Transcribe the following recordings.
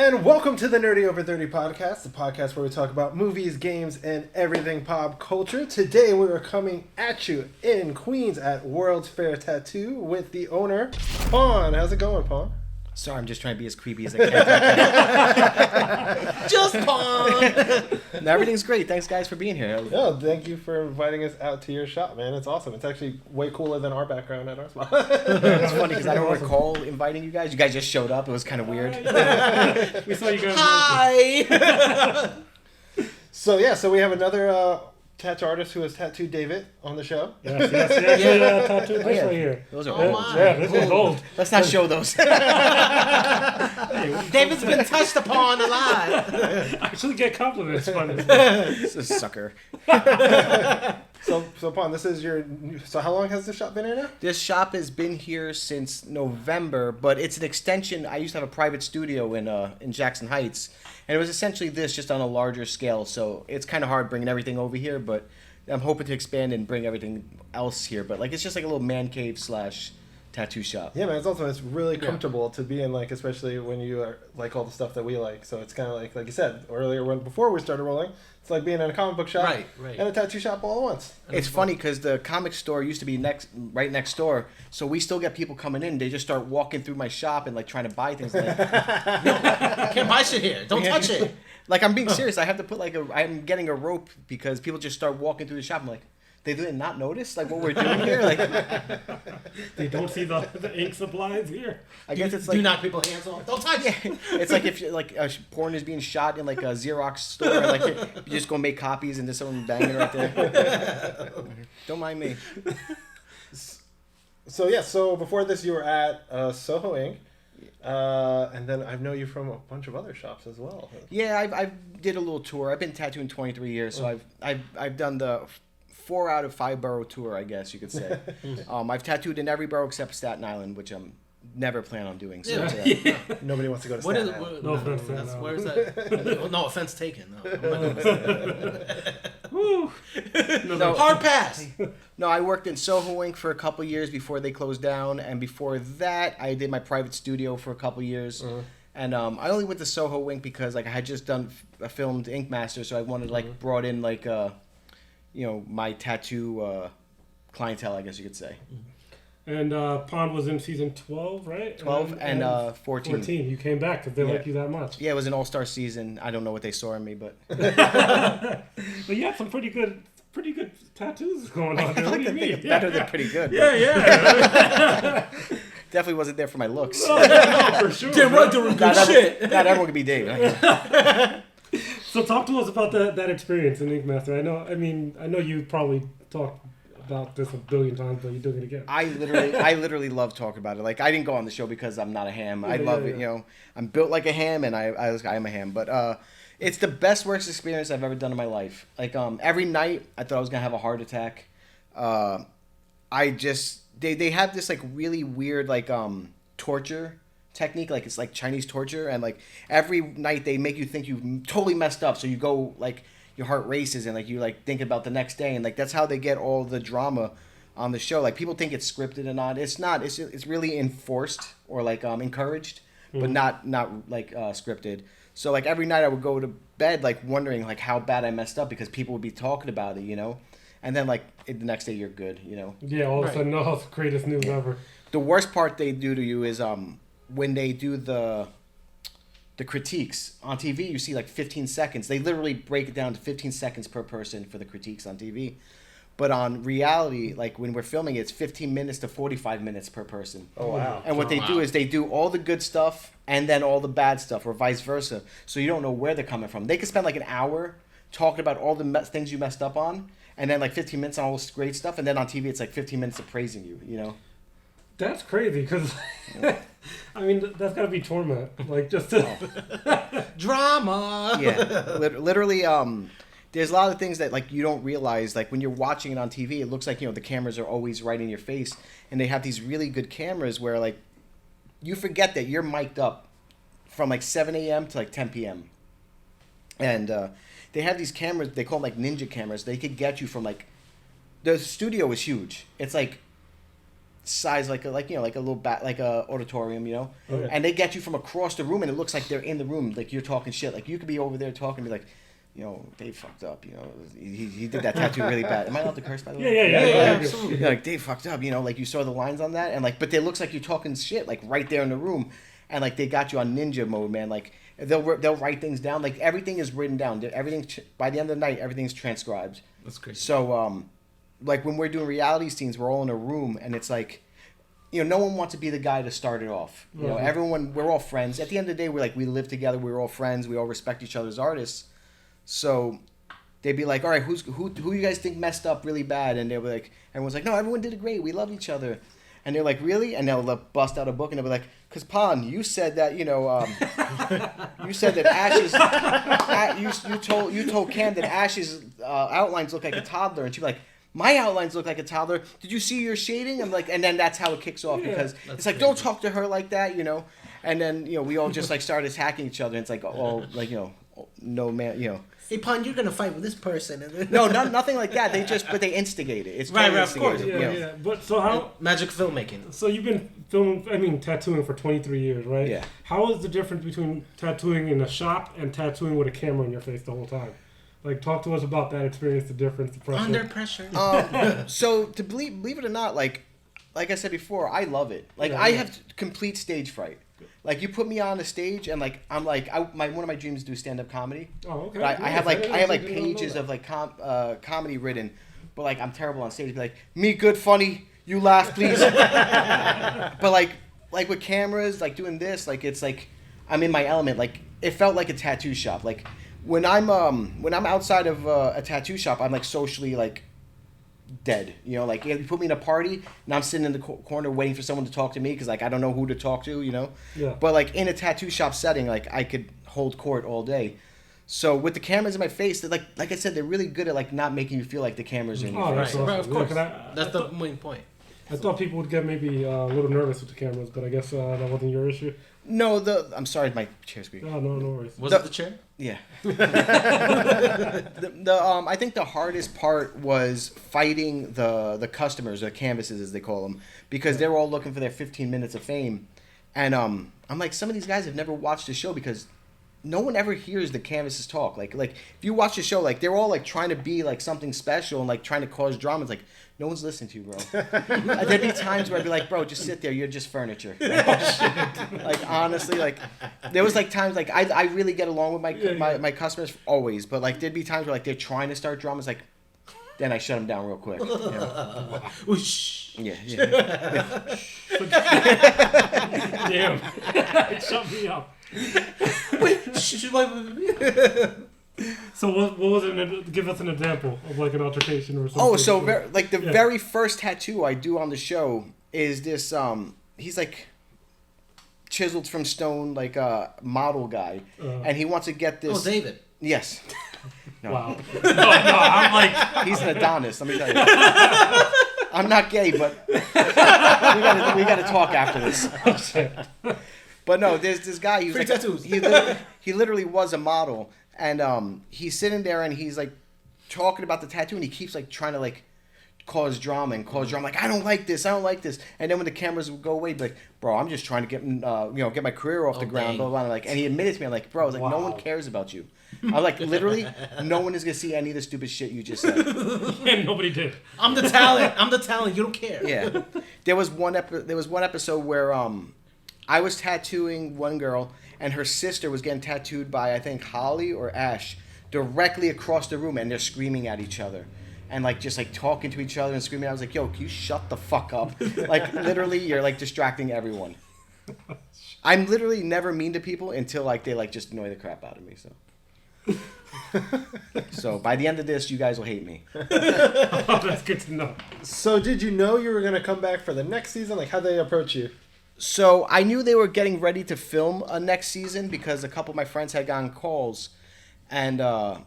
And welcome to the Nerdy Over 30 podcast, the podcast where we talk about movies, games, and everything pop culture. Today we are coming at you in Queens at World's Fair Tattoo with the owner, Pawn. How's it going, Pawn? Sorry, I'm just trying to be as creepy as I can. Just Pawn! No, everything's great. Thanks, guys, for being here. No, thank you for inviting us out to your shop, man. It's awesome. It's actually way cooler than our background at our spot. It's funny because I don't recall inviting you guys. You guys just showed up. It was kind of weird. We saw you guys. Hi! So we have another tattoo artist who has tattooed David on the show. Yes. Tattooed this right here. Those are old. old. Yeah, this is old. Let's not show those. David's been touched upon a lot. I actually get compliments from this. This is a sucker. So Pawn, this is your. So how long has the shop been here now? This shop has been here since November, but it's an extension. I used to have a private studio in Jackson Heights, and it was essentially this, just on a larger scale. So it's kind of hard bringing everything over here, but I'm hoping to expand and bring everything else here. But it's just like a little man cave / tattoo shop. Yeah, man. It's really comfortable to be in, especially when you are like all the stuff that we like. So it's kind of like you said earlier before we started rolling. It's like being in a comic book shop and a tattoo shop all at once. It's funny because the comic store used to be right next door, so we still get people coming in. They just start walking through my shop and trying to buy things. Can't buy shit here. Don't touch it. I'm being serious. I have to put I'm getting a rope because people just start walking through the shop. I'm like, they did not notice what we're doing here. They don't see the ink supplies here. I guess it's do knock people's hands off. Don't touch it. It's like if porn is being shot in a Xerox store, you just go make copies and there's someone banging right there. Don't mind me. So before this, you were at Soho Inc. And then I know you from a bunch of other shops as well. Yeah, I did a little tour. I've been tattooing 23 years, so I've done the 4 out of 5 borough tour, I guess you could say. I've tattooed in every borough except Staten Island, which I'm never plan on doing. So nobody wants to go to Staten Island. No offense. Where is that? No offense taken. No, I'm not gonna No, hard pass. No, I worked in Soho Inc. for a couple years before they closed down, and before that, I did my private studio for a couple years. And I only went to Soho Inc. because I had just filmed Ink Master, so I wanted brought in my tattoo clientele, I guess you could say. And Pond was in season 12, right? 12 and 14. 14. You came back because they like you that much. Yeah, it was an all-star season. I don't know what they saw in me, but... But you had some pretty good tattoos going on there. I like to think it's better than pretty good. Yeah. Definitely wasn't there for my looks. No, for sure. Damn right, doing good shit. Not everyone can be Dave. So talk to us about that experience in Ink Master. I know you probably talked about this a billion times, but you're doing it again. I literally love talking about it. I didn't go on the show because I'm not a ham. I love it. I'm built like a ham, and I am a ham. But it's the best work experience I've ever done in my life. Every night, I thought I was gonna have a heart attack. They have this really weird torture technique, it's like Chinese torture, and every night they make you think you totally messed up, so you go your heart races and you think about the next day, and that's how they get all the drama on the show. People think it's scripted or not. It's not. It's really enforced or encouraged, but not scripted. So every night I would go to bed wondering how bad I messed up because people would be talking about it, and then the next day you're good, Yeah, all of a sudden, it's the greatest news ever. The worst part they do to you is when they do the critiques on TV. You see 15 seconds. They literally break it down to 15 seconds per person for the critiques on TV. But on reality, when we're filming it's 15 minutes to 45 minutes per person. Oh, wow. And what they do is they do all the good stuff and then all the bad stuff, or vice versa. So you don't know where they're coming from. They could spend an hour talking about all the things you messed up on, and then 15 minutes on all this great stuff, and then on TV it's 15 minutes of praising you, That's crazy, because, that's got to be torment. Just to... Drama. Yeah. Literally, there's a lot of things that, you don't realize. When you're watching it on TV, it looks the cameras are always right in your face. And they have these really good cameras where, you forget that you're mic'd up from, 7 a.m. to, 10 p.m. And they have these cameras, they call them, ninja cameras. They could get you from, the studio is huge. It's, size like a little like a auditorium, Okay. and they get you from across the room, and it looks like they're in the room, like you're talking shit. Like you could be over there talking, and be like, Dave fucked up. He did that tattoo really bad. Am I allowed to curse, by the way? Yeah. Absolutely. Yeah, like Dave fucked up. Like you saw the lines on that, and like, but it looks like you're talking shit, like right there in the room, and like they got you on ninja mode, man. Like they'll write things down, like everything is written down. Everything by the end of the night, everything's transcribed. That's crazy. So like when we're doing reality scenes, we're all in a room, and it's like, no one wants to be the guy to start it off. Everyone, we're all friends. At the end of the day, we live together. We're all friends. We all respect each other as artists. So they'd be like, all right, who you guys think messed up really bad? And they'll be like, everyone's like, no, everyone did it great. We love each other. And they're like, really? And they'll bust out a book and they'll be like, because Pon, you said that, you said that Ash's, you told Cam that Ash's outlines look like a toddler. And she'd be like, my outlines look like a toddler. Did you see your shading? I'm like, and then that's how it kicks off because it's like, don't talk to her like that, And then, we all just like start attacking each other. And it's like, all like, no man, Hey, Pon, you're gonna fight with this person. No, nothing like that. But they instigate it. It's Right, totally of course. instigated, Yeah. But so how? Magic filmmaking. So you've been tattooing for 23 years, right? Yeah. How is the difference between tattooing in a shop and tattooing with a camera in your face the whole time? Like, talk to us about that experience, the difference, the pressure. Under pressure. So to believe it or not, like I said before, I love it. Like I have complete stage fright. Like you put me on a stage and like I'm like one of my dreams is to do stand-up comedy. Oh, okay. But I have didn't know pages that. of like comedy written, but like I'm terrible on stage. Be like, me good, funny, you laugh, please. But like with cameras, like doing this, like it's like I'm in my element. Like it felt like a tattoo shop. Like when I'm outside of a tattoo shop, I'm like socially like dead. Like you put me in a party and I'm sitting in the corner waiting for someone to talk to me because like I don't know who to talk to. Yeah. But like in a tattoo shop setting, like I could hold court all day. So with the cameras in my face, like I said, they're really good at like not making you feel like the cameras are in your Oh, face. that's awesome. Right, of Yeah, course. 'cause I That's thought- the main point. I thought people would get maybe a little nervous with the cameras, but I guess that wasn't your issue. No, I'm sorry, my chair squeaked. No worries. Was it the chair? Yeah. I think the hardest part was fighting the customers, or canvases as they call them, because they're all looking for their 15 minutes of fame, and I'm like, some of these guys have never watched the show because no one ever hears the canvases talk. Like if you watch the show, like they're all like trying to be like something special and like trying to cause drama. It's like no one's listening to you, bro. There'd be times where I'd be like, bro, just sit there. You're just furniture. Like honestly, like there was like times like I really get along with my customers always, but like there'd be times where like they're trying to start dramas, like then I shut them down real quick. Whoosh. Yeah. Damn. Shut me up. Wait, So what was it? Give us an example of like an altercation or something. Oh, so very first tattoo I do on the show is this. He's like chiseled from stone, like a model guy, and he wants to get this. Oh, David. Yes. No. Wow. No, I'm like, He's an Adonis. Let me tell you. I'm not gay, but we gotta talk after this. But no, there's this guy. He was Free like, tattoos. he literally was a model, and he's sitting there and he's like talking about the tattoo, and he keeps like trying to like cause drama. Like I don't like this. And then when the cameras would go away, he'd be like, bro, I'm just trying to get get my career off the ground. dang. Blah, blah, blah. Like, and he admitted to me, I'm like, bro, I was like, no one cares about you. I'm like, literally, no one is gonna see any of the stupid shit you just said. and nobody did. I'm the talent. You don't care. Yeah, there was one episode where I was tattooing one girl and her sister was getting tattooed by I think Holly or Ash directly across the room, and they're screaming at each other and like just like talking to each other and screaming. I was like, yo, can you shut the fuck up? Like literally, you're like distracting everyone. I'm literally never mean to people until like they like just annoy the crap out of me. So by the end of this, you guys will hate me. Oh, that's good to know. So did you know you were gonna come back for the next season? Like how'd they approach you? So I knew they were getting ready to film a next season because a couple of my friends had gotten calls, and I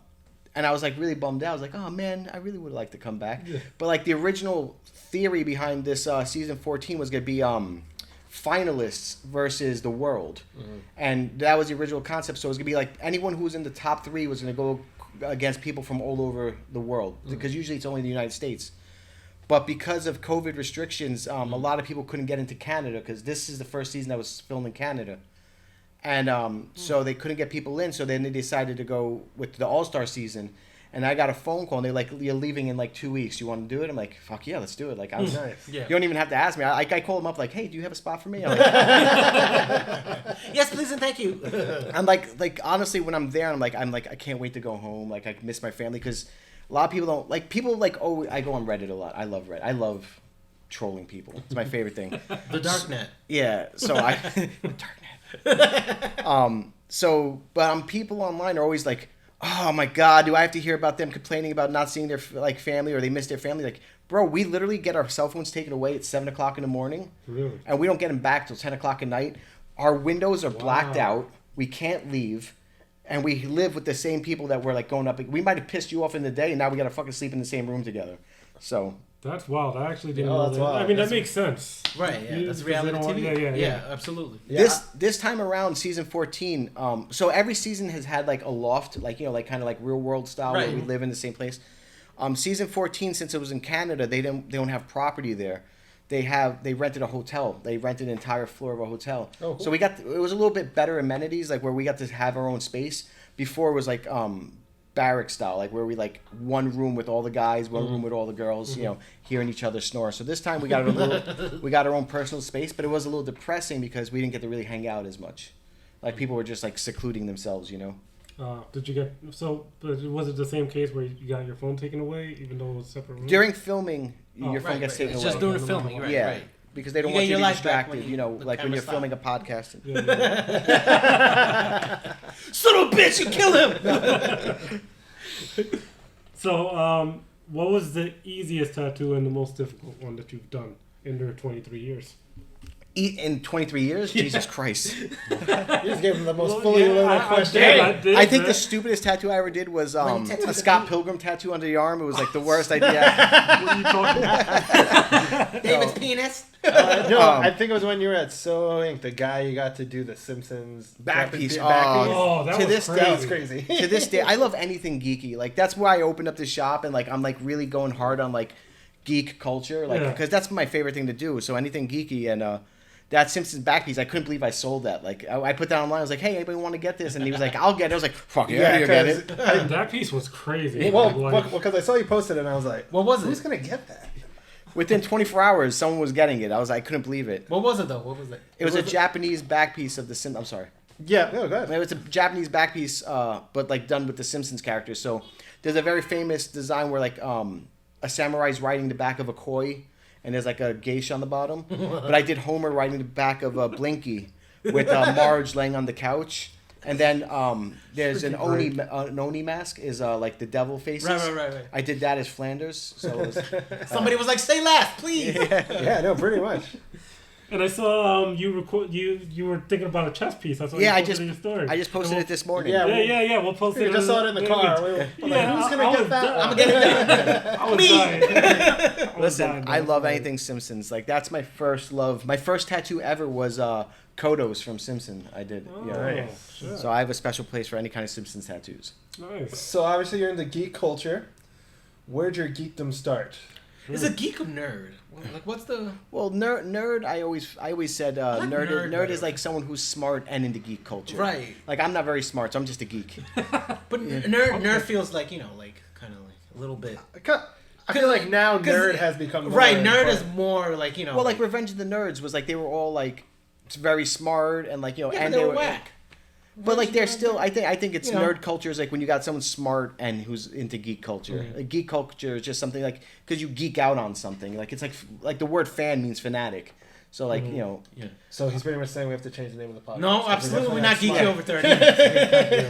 was like really bummed out. I was like, oh man, I really would like to come back. Yeah. But like the original theory behind this season 14 was gonna be finalists versus the world, and that was the original concept. So it was gonna be like anyone who was in the top 3 was gonna go against people from all over the world because usually it's only the United States. But because of COVID restrictions, a lot of people couldn't get into Canada because this is the first season that was filmed in Canada. And so they couldn't get people in. So then they decided to go with the All-Star season. And I got a phone call and they're like, "You're leaving in like 2 weeks. You want to do it?" I'm like, "Fuck yeah, let's do it." Like, I was Nice. Yeah. You don't even have to ask me. I called them up like, "Hey, do you have a spot for me?" I'm like, Yes, please and thank you. I'm like honestly, when I'm there, I'm like, I can't wait to go home. Like, I miss my family because a lot of people don't like people like. Oh, I go on Reddit a lot. I love Reddit. I love trolling people. It's my favorite thing. The darknet. Yeah. So darknet. But people online are always like, "Oh my God, do I have to hear about them complaining about not seeing their like family or they miss their family?" Like, bro, we literally get our cell phones taken away at 7:00 in the morning, Really? and we don't get them back till 10:00 at night. Our windows are blacked out. We can't leave, and we live with the same people that we're like going up. We might have pissed you off in the day, and now we gotta fucking sleep in the same room together. So That's wild. I actually didn't Oh, know that's that. wild. I mean, that makes sense. Right, yeah. You- That's because they reality don't want- TV. yeah. Absolutely. Yeah. this time around, season 14. So every season has had like a loft, like like kind of like real world style where Right. we live in the same place. Season 14, since it was in Canada, they don't have property there. They rented a hotel. They rented an entire floor of a hotel. Oh, cool. So it was a little bit better amenities, like where we got to have our own space. Before it was like barrack style, like where we like one room with all the guys, one room with all the girls, hearing each other snore. So this time we got we got our own personal space, but it was a little depressing because we didn't get to really hang out as much. Like people were just like secluding themselves, Did you get But was it the same case where you got your phone taken away, even though it was separate rooms? During filming, your phone Right, gets right. taken It's away. just during the filming, right? yeah, Right. because they don't You want get you to your be life back distracted. when the Like when you're camera filming a podcast. Son of a bitch, you killed him! So, what was the easiest tattoo and the most difficult one that you've done in your 23 years? In 23 years, Jesus Christ! You just gave him the most Well, fully yeah, loaded I question. did, I did, I think man. the stupidest tattoo I ever did was When you tattooed a the Scott feet. Pilgrim tattoo under the arm. It was like the worst idea. What are you talking about? David's penis. No, Um, I think it was when you were at Solo Inc. The guy you got to do the Simpsons Back piece. Back piece. Oh, that To was this crazy. day- That was crazy. To this day, I love anything geeky. Like that's why I opened up this shop and like I'm like really going hard on like geek culture, like Yeah. because that's my favorite thing to do. So anything geeky and that Simpsons back piece, I couldn't believe I sold that. Like I put that online. I was like, "Hey, anybody want to get this?" And he was like, "I'll get it." I was like, "Fuck yeah, you get it." That piece was crazy. Well, Like, because I saw you posted it and I was like, What was who's it? gonna get that? Within 24 hours, someone was getting it. I couldn't believe it. What was it though? What was it? It was a Japanese back piece of the Sim. I'm sorry. Yeah, no, go ahead. It was a Japanese back piece, but like done with the Simpsons characters. So there's a very famous design where like a samurai's riding the back of a koi, and there's like a geisha on the bottom. But I did Homer riding the back of a Blinky, with Marge laying on the couch. And then there's an Oni mask is like the devil faces. Right. I did that as Flanders. So it was, Somebody was like, "Stay last, please." Yeah, no, pretty much. and I saw you were thinking about a chess piece. That's what Yeah, you I posted in your story. I just posted it this morning. Yeah, Yeah. We'll post We it. just saw it in the car. We were like, who's gonna get that? I'm gonna get it. I was dying. I was Listen, dying, I man. love anything Simpsons. Like that's my first love. My first tattoo ever was Kodos from Simpson. I did. Oh, Yeah. shit. So I have a special place for any kind of Simpsons tattoos. Nice. So obviously you're into geek culture. Where'd your geekdom start? Is a geek a nerd? Like, what's the? Well, nerd. I always said like nerd. nerd Nerd is better. like someone who's smart and into geek culture. Right. Like I'm not very smart, so I'm just a geek. But nerd feels like like kind of like a little bit. I feel like now 'Cause- nerd has become more Right, nerd is important. more like Well, like Revenge of the Nerds was like they were all like very smart and like yeah, and but they were whack. But like they're still, I think it's You know. nerd culture is like when you got someone smart and who's into geek culture. Mm-hmm. Like, geek culture is just something like because you geek out on something. Like it's like the word fan means fanatic. So like Mm-hmm. Yeah. So he's pretty much saying we have to change the name of the podcast. No, Because absolutely we're not definitely geeky over 30.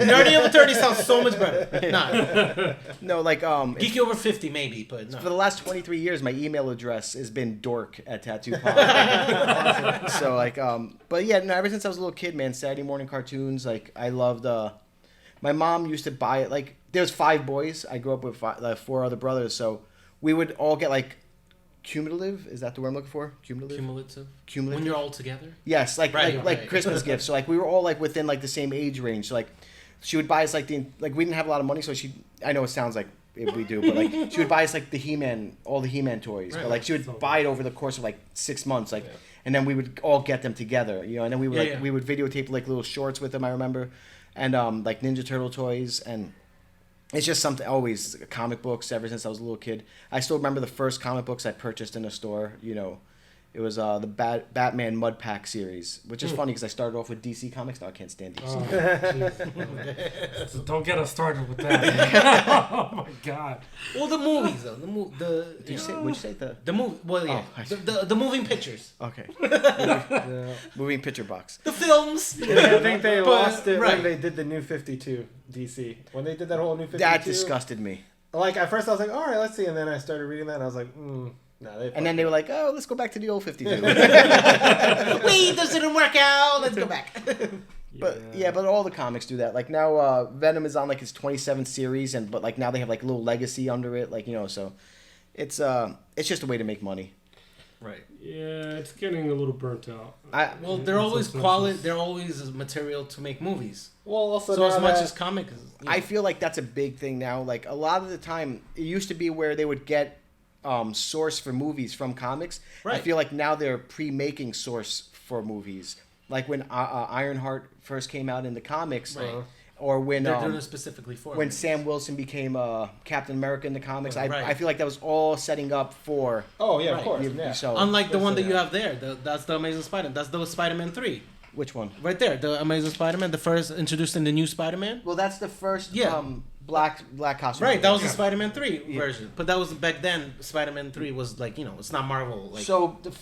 Nerdy over 30 sounds so much better. Nah, no like geeky over 50 maybe, but for no. the last 23 years, my email address has been dork@tattoo.com. So like but yeah, no, ever since I was a little kid, man, Saturday morning cartoons. Like I loved. My mom used to buy it. Like there's 5 boys. I grew up with 4 other brothers, so we would all get like cumulative. Is that the word I'm looking for? Cumulative. When you're all together. Yes, like Right, like right. Christmas gifts. So like we were all like within like the same age range. So like she would buy us like we didn't have a lot of money, so I know it sounds like if we do, but like she would buy us like all the He-Man toys, Right. but like she would buy it over the course of like 6 months, like, and then we would all get them together, you know, and then we would we would videotape like little shorts with them. I remember, and like Ninja Turtle toys, and it's just something always comic books ever since I was a little kid. I still remember the first comic books I purchased in a store, you know. It was the Batman Mud Pack series, which is funny because I started off with DC Comics. Now I can't stand DC. Oh, so don't get us started with that. Oh my god. Well, the movies though. Did you say? What'd you say? The movie. Well, yeah. The moving pictures. Okay. Yeah. Moving picture box. The films. I think they But, lost it right. when they did the New 52 DC. When they did that whole New 52. That disgusted me. Like, at first I was like, all right, let's see. And then I started reading that and I was like, no. And then they were like, oh, let's go back to the old 52. Wait, this didn't work out. Let's go back. But all the comics do that. Like now, Venom is on like his 27th series, but like now they have like a little legacy under it, like, you know. So it's just a way to make money. Right. Yeah, it's getting a little burnt out. Well, they're always quality. They're always material to make movies. Well, also So now as much that- as comics. I feel like that's a big thing now. Like a lot of the time, it used to be where they would get source for movies from comics. Right. I feel like now they're pre-making source for movies. Like when Ironheart first came out in the comics, Right. or when They're doing it specifically for when them. Sam Wilson became Captain America in the comics. Right. I feel like that was all setting up for. Oh, yeah, Right. of course. Yeah. So Unlike the one that Yeah. you have there, that's the Amazing Spider-Man. That's the Spider-Man 3. which one? Right there, the Amazing Spider-Man, the first introduced in the new Spider-Man. Well, that's the first Yeah. black costume. Right, that was the Spider-Man 3 version. But that was back then. Spider-Man 3 was like, you know, it's not Marvel. Like, So the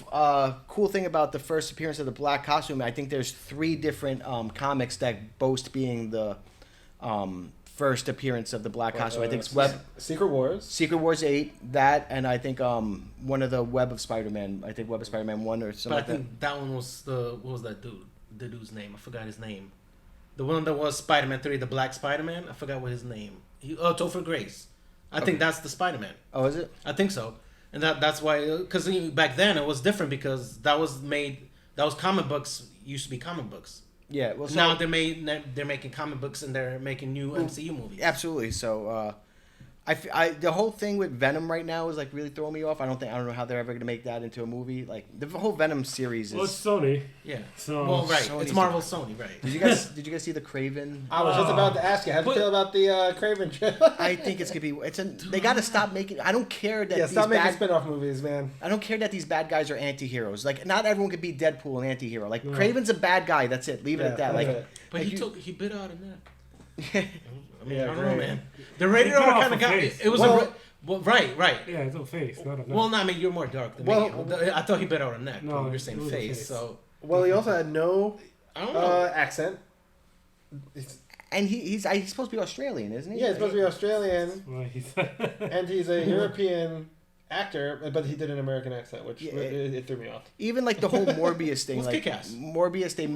cool thing about the first appearance of the black costume, I think there's 3 different comics that boast being the first appearance of the black costume. I think it's Secret Wars. Secret Wars 8, that, and I think one of the Web of Spider-Man. I think Web of Spider-Man 1 or something but I like that. think that one was what was that dude? The dude's name. I forgot his name. The one that was Spider-Man 3, the Black Spider-Man. I forgot what his name. Topher Grace. I think that's the Spider-Man. Oh, is it? I think so. And that's why, because back then it was different because that was comic books, used to be comic books. Yeah. Well, so, Now they're making comic books and they're making new MCU movies. absolutely. So the whole thing with Venom right now is like really throwing me off. I don't know how they're ever gonna make that into a movie. Like the whole Venom series is. Well, it's Sony. Yeah. So Well, right. Sony's It's Marvel, Sony, right. Did you guys see the Craven? I was just about to ask you, how do you But- feel about the Craven trailer? I think it's gonna be. They got to stop making. I don't care that Yeah, these stop making bad. spin-off movies, man. I don't care that these bad guys are anti-heroes. Like not everyone could be Deadpool an anti-hero. Like Craven's a bad guy. That's it. Leave it at that. that's Like, it. But like he bit out in that. I mean, Yeah, I don't great. know, man. The rated He bit R off kind of her got face. it was Well- right. Yeah, it's a face, not a. Well, no, I mean you're more dark than Well- me. I thought he bit out a neck. No, No, you're it saying was a face. face. So Well, he also had no I don't know. accent. and he's supposed to be Australian, isn't he? Yeah, he's supposed to be Australian, Well, he's and he's a European actor, but he did an American accent, which Yeah. it threw me off. Even like the whole Morbius thing, Who's like Kick-Ass? Morbius, they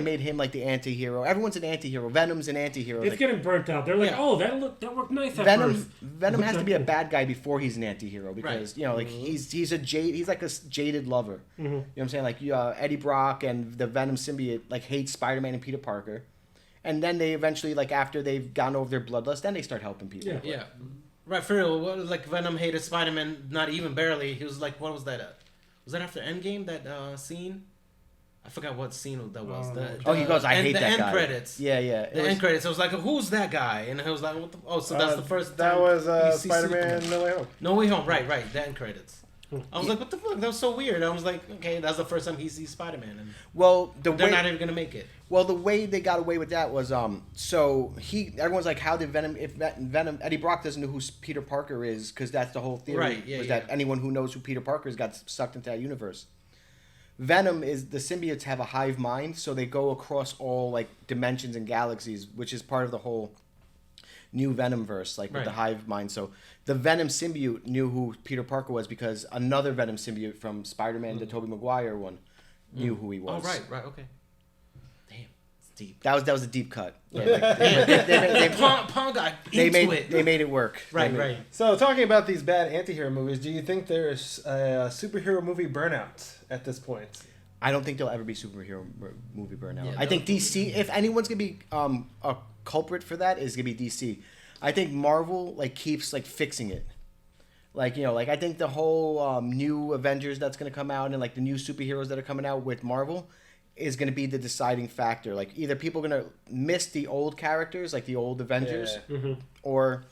made him like the anti-hero. Everyone's an anti-hero. Venom's an anti-hero. it's Like, getting burnt out. They're like, Yeah. oh, that worked nice at first. Venom has to be a bad guy before he's an anti-hero because Right. you know like he's like a jaded lover. Mm-hmm. You know what I'm saying? Like Eddie Brock and the Venom symbiote like hates Spider-Man and Peter Parker, and then they eventually like after they've gone over their bloodlust, then they start helping people. Yeah. Yeah. Right, for real. What, like Venom hated Spider-Man, not even barely. He was like, what was that? Was that after Endgame? That scene? I forgot what scene that was. Oh, he goes, I hate the that end guy. credits. Yeah, yeah. The end credits. I was like, who's that guy? And I was like, what the? Oh, so that's the first. That time was you see Spider-Man Superman. No Way Home. No Way Home. Right. The end credits. I was like, what the fuck? That was so weird. I was like, okay, that's the first time he sees Spider-Man, and Well, they're not even gonna make it. Well, the way they got away with that was so everyone's like, how did Venom Eddie Brock doesn't know who Peter Parker is because that's the whole theory Right, yeah, was yeah. that anyone who knows who Peter Parker is got sucked into that universe. Venom is the symbiotes have a hive mind, so they go across all like dimensions and galaxies, which is part of the whole new Venom verse, like with the Right. hive mind. So the Venom symbiote knew who Peter Parker was because another Venom symbiote from Spider-Man, the Tobey Maguire one, knew who he was. Oh, right, okay. Damn, it's deep. That was a deep cut. Yeah, they Pong got into it. They made it work. Right. So, talking about these bad anti-hero movies, do you think there's a superhero movie burnout at this point? I don't think there'll ever be superhero movie burnout. Yeah, I think DC, if anyone's gonna be a culprit for that, is gonna be DC. I think Marvel like keeps like fixing it. Like, you know, like I think the whole new Avengers that's going to come out and like the new superheroes that are coming out with Marvel is going to be the deciding factor. Like either people are going to miss the old characters, like the old Avengers, or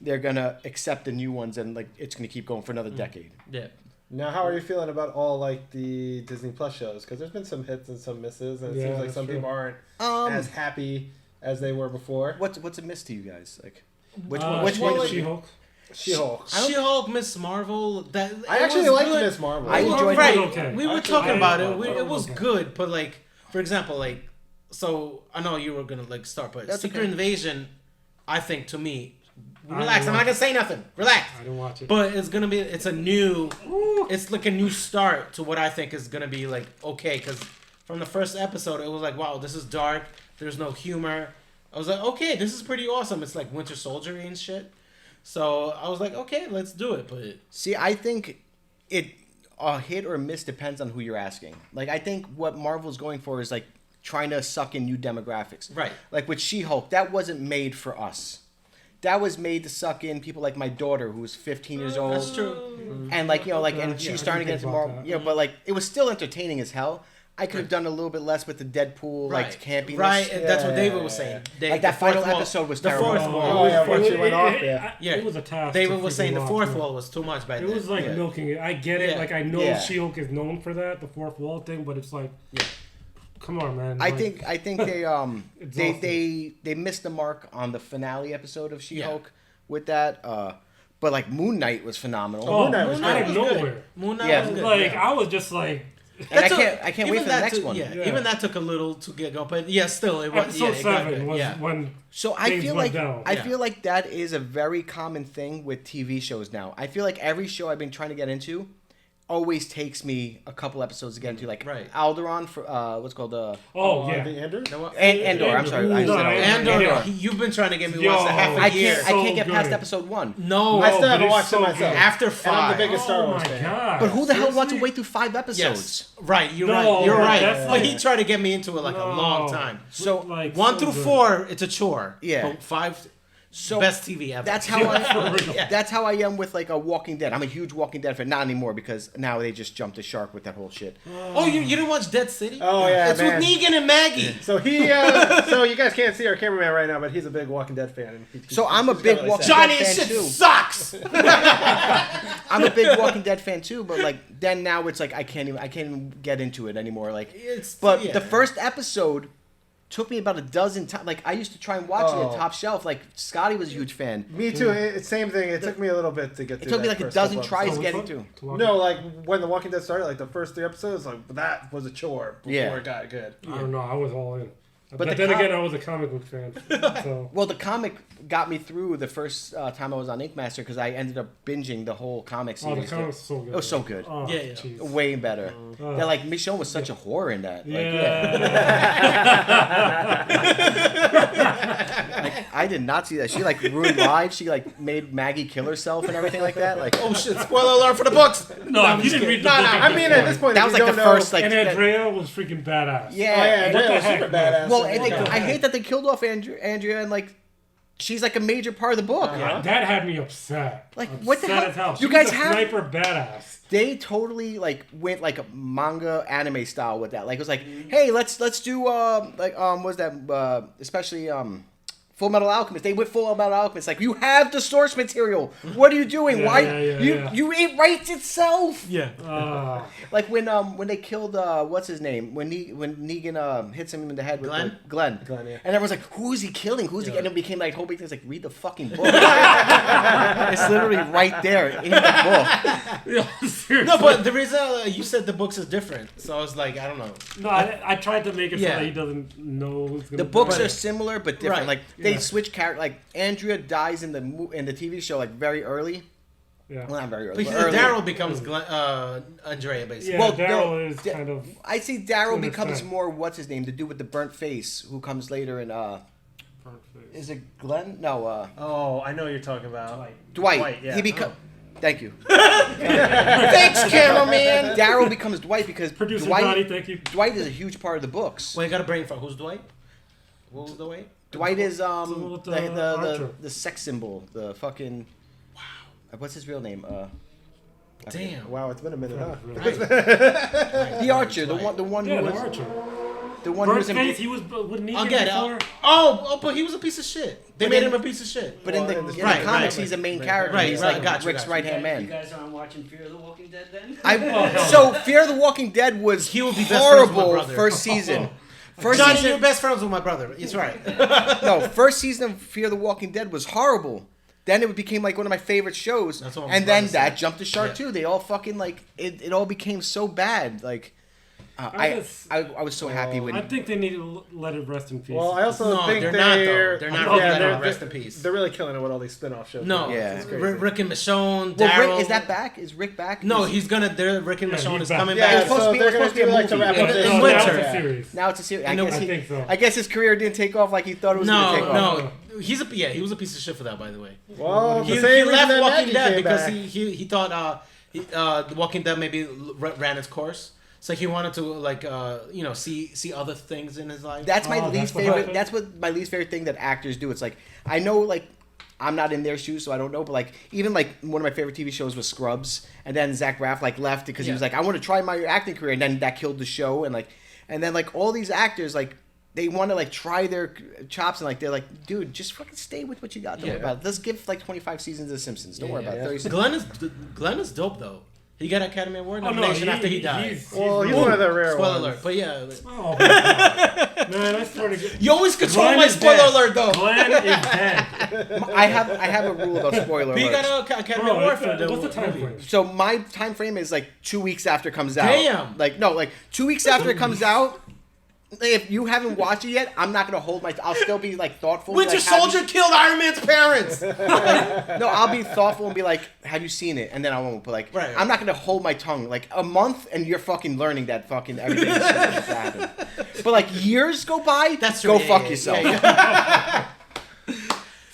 they're going to accept the new ones and like it's going to keep going for another decade. Yeah. Now, how are you feeling about all like the Disney Plus shows? Because there's been some hits and some misses, and it seems like some people aren't as happy as they were before. What's a miss to you guys? Like, Which one? one? She-Hulk. She-Hulk, Miss Marvel. That I actually liked good. Miss Marvel. I enjoyed right. it. Okay. We were talking about it. It was good, but like, for example, like, so I know you were gonna like start, but That's Secret okay. Invasion, I think to me, relax. I'm not gonna say nothing. Relax. I didn't watch it. But it's like a new start to what I think is gonna be like okay, because from the first episode it was like, wow, this is dark. There's no humor. I was like, okay, this is pretty awesome. It's like Winter Soldier and shit. So I was like, okay, let's do it. But see, I think it a hit or miss depends on who you're asking. Like, I think what Marvel's going for is like trying to suck in new demographics. Right. Like with She-Hulk, that wasn't made for us. That was made to suck in people like my daughter, who's 15 years old. that's true. And like, you know, like, and she's starting to get into Marvel. You know, but like, it was still entertaining as hell. I could have done a little bit less with the Deadpool, like, campiness. Right, and that's what David was saying. Like, that final episode was the terrible. fourth wall. Oh, yeah, when she went off, Yeah, it was a task. David was saying the fourth wall was too much back then. It was like milking it. I get it. Yeah. Like, I know Yeah. She-Hulk is known for that, the fourth wall thing, but it's like, come on, man. I Like, think they missed the mark on the finale episode of She-Hulk with that. But like Moon Knight was phenomenal. Moon Knight was out of nowhere. Moon Knight Yeah. was good. Like, I was just like, And I can't wait for the next one. Yeah, even that took a little to get going, but yeah, still it was. episode it got 7 good. was when So I things feel went like down. I feel like that is a very common thing with TV shows now. I feel like every show I've been trying to get into always takes me a couple episodes to get into. Like Alderaan for what's called the Andrew? Andor. I'm sorry, I said Andor. You've been trying to get me watch the half a year. I can't get past episode 1. No, I still haven't watched it myself. After 5, and I'm the biggest Star Wars fan. God. But who the hell wants to Seriously? wait through 5 episodes? Yes, right. You're No, right. You're right. that's But like- he tried to get me into it like a long time. So Like, 1 so through good. 4, it's a chore. Yeah. But 5, So best TV ever. that's how that's how I am with like a Walking Dead. I'm a huge Walking Dead fan. Not anymore because now they just jumped the shark with that whole shit. Oh, you didn't watch Dead City? Oh, yeah, it's man. with Negan and Maggie. So he, so you guys can't see our cameraman right now, but he's a big Walking Dead fan. And So I'm a big Walking Johnny, Dead fan shit too. sucks. I'm a big Walking Dead fan too, but like then now it's like I can't even get into it anymore. Like, but the first episode took me about a dozen times. Like I used to try and watch it at Top Shelf. Like Scotty was a huge fan. Me too. Same thing. It took me a little bit to get through. It took me like a dozen tries to get into. No, like when The Walking Dead started, like the first 3 episodes, like that was a chore before Yeah. it got good. I don't know. I was all in. But But the then again, I was a comic book fan. So. Well, the comic got me through the first time I was on Ink Master because I ended up binging the whole comic Oh, series. the comic was so good. It was so good. Oh, Yeah. jeez. Way better. Yeah, like Michonne was such a whore in that. Like, like, I did not see that. She like ruined lives. She like made Maggie kill herself and everything like that. Like, Oh shit! Spoiler alert for the books. No, you didn't read the book. I mean, at this point, that if was you like the don't know- first like. And Andrea was freaking badass. Yeah. Oh, yeah, What the Andrea was heck, super man? badass. Well, in and the they, comic. I hate that they killed off Andrea and like she's like a major part of the book. Uh-huh. That had me upset. Like, what the Upset hell? as hell. You She guys was a have- sniper badass. They totally like went like a manga anime style with that. Like it was like, hey, let's do what was that especially Full Metal Alchemist. They went Full Metal Alchemist. Like you have the source material. What are you doing? Yeah, Why yeah. you it writes itself? Yeah. Like when they killed what's his name when Negan hits him in the head with Glenn? Glenn, yeah. And everyone's like, who is he killing? Who's he? And it became like whole big thing. It's like read the fucking book. It's literally right there in the book. Seriously. No, but the reason you said the books is different, so I was like, I don't know. No, I tried to make it so Yeah. that he doesn't know who's gonna The books die. are similar but different. Right. Like they switch character. Like Andrea dies in the TV show like very early. Yeah. Well, not very early. Because But early. Daryl becomes Andrea basically. Yeah, Well, Daryl no, is kind of. I see To Daryl an becomes extent. more what's his name, the dude with the burnt face who comes later in burnt face. is it Glenn? No, Oh, I know what you're talking about. Dwight. Dwight, yeah. He becomes. Thank you. Thanks, cameraman. Daryl becomes Dwight because Producer Donnie, Dwight. thank you. Dwight is a huge part of the books. Well, you got a brain for who's Dwight? What was Dwight? Dwight is with the Archer. the sex symbol, the fucking. Wow. What's his real name? Damn. Wow, it's been a minute, huh? Right. The Archer, the one Yeah, who the was Archer. the one who was Birdface, in. he was with Negan I'll get it. before. But he was a piece of shit. They But made in- him a piece of shit. But in the, Well, in the right, comics, right, he's a main right, character. right, He's right, like gotcha, Rick's gotcha. right-hand You man. guys aren't watching Fear of the Walking Dead then? So Fear of the Walking Dead was He would be best friends with my horrible brother. first season. First Johnny, season, you're best friends with my brother. He's right. no, first season of Fear the Walking Dead was horrible. Then it became like one of my favorite shows, That's what my and then brother that said. jumped the shark Yeah. too. They all fucking like it all became so bad. Like I was so happy when I think they need to let it rest in peace. Well, I also No, think they're not, though. They're not really letting letting it rest in peace. They're really killing it with all these spin-off shows. No. Yeah. It's crazy. Rick and Michonne, well, Daryl. Rick, is that back? Is Rick back? No, Is- he's gonna. Rick and Yeah, Michonne he's is back. coming Yeah, back. supposed so to be- they're it's going supposed to be a to like to movie. wrap In- up this. in now winter. it's a series. now it's a series. I No, guess, I think so. I guess his career didn't take off like he thought it was going to take off. No. He was a piece of shit for that, by the way. Well, He the same reason left that Walking Maggie Dead came because back. he thought The Walking Dead maybe ran its course. So he wanted to see other things in his life. That's my Oh, least that's what favorite. happened? That's what my least favorite thing that actors do. It's like I know, like I'm not in their shoes, so I don't know. But like even like one of my favorite TV shows was Scrubs, and then Zach Braff like left because he was Yeah. like, I want to try my acting career, and then that killed the show. And then like all these actors like they want to like try their chops, and like they're like, dude, just fucking stay with what you got. Don't worry Yeah. about it. Let's give like 25 seasons of The Simpsons. Don't worry about it. 36. Glenn is dope though. He got an Academy Award Oh, no, nomination after he died. he's Well, he's really- one of the rare Spoiler ones. alert, but yeah. Oh, my God. Man, I swear to God. You always control Glenn my is spoiler dead. alert though. Glenn is dead. I have a rule about spoiler But you alerts. got an Academy Bro, Award for what's the time movie. frame? So my time frame is like 2 weeks after it comes out. Damn. Like 2 weeks after it comes out. If you haven't watched it yet, I'm not gonna hold my. I'll still be like thoughtful. Winter like, have Soldier killed Iron Man's parents. No, I'll be thoughtful and be like, "Have you seen it?" And then I won't. But like, Right. I'm not gonna hold my tongue like a month, and you're fucking learning that fucking everything is supposed to happen. But like years go by, That's go true. fuck Yeah, yourself. yeah.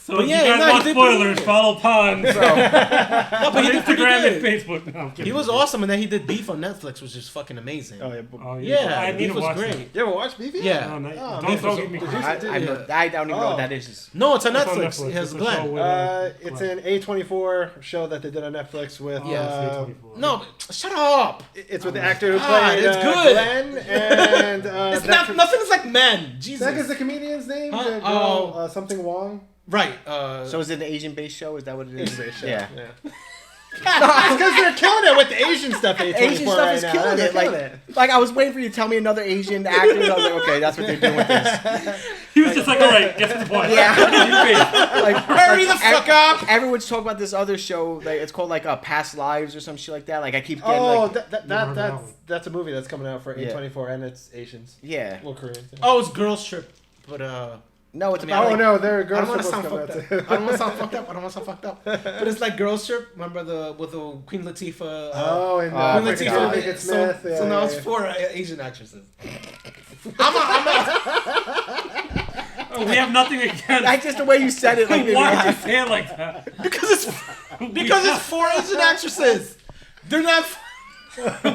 So But if yeah, you guys no, he want did spoilers, pretty follow Pond No, but on he did pretty Instagram good. and Facebook. No, I'm kidding. He was awesome, and then he did Beef on Netflix, which is fucking amazing. Oh, yeah. but- Oh, Yeah, I need Beef to was watch great. that. You ever watch Beefy? Yeah. Oh, no, Oh, don't man. get me Did you- caught. I don't even know what that is. No, it's on It's on Netflix. It has It's a Glenn. show with, It's Glenn. an A24 show that they did on Netflix with. Oh, Yeah. it's A24. No, shut up. It's with the actor who God, played it's good. Glenn and It's that- not. Nothing is like men. Jesus. That is the comedian's name. Huh? The girl, Oh. something Wong. Right. So is it an Asian-based show? Is that what it is? Asian-based show. Yeah. It's because they're killing it with the Asian stuff. A24 Asian stuff right is now. killing They're it. Like I was waiting for you to tell me another Asian actor. I was like, okay, that's what they're doing with this. He was just like, all right, get to the point. Yeah. Like, Hurry the fuck up. Everyone's talking about this other show. Like it's called like Past Lives or some shit like that. Like I keep getting Oh, like, Never heard of that's a movie that's coming out for Yeah. A24 and it's Asians. yeah. Well, Koreans. Yeah. Oh, it's Girls Trip, but No, it's I mean, about. Oh like, no, there are I girls don't want to supposed sound to fucked come up. out I don't want to sound fucked up. I don't want to sound fucked up. But it's like Girls Trip. Remember with the Queen Latifah. Oh, and Oh, Queen I Queen forgot. Latifah. Latifah So, Smith. Yeah, so now yeah, it's yeah. 4 Asian actresses. Oh, we have nothing against. That's just the way you said it. Like, maybe Why did you not. say it like that? because it's 4 Asian actresses. They're not.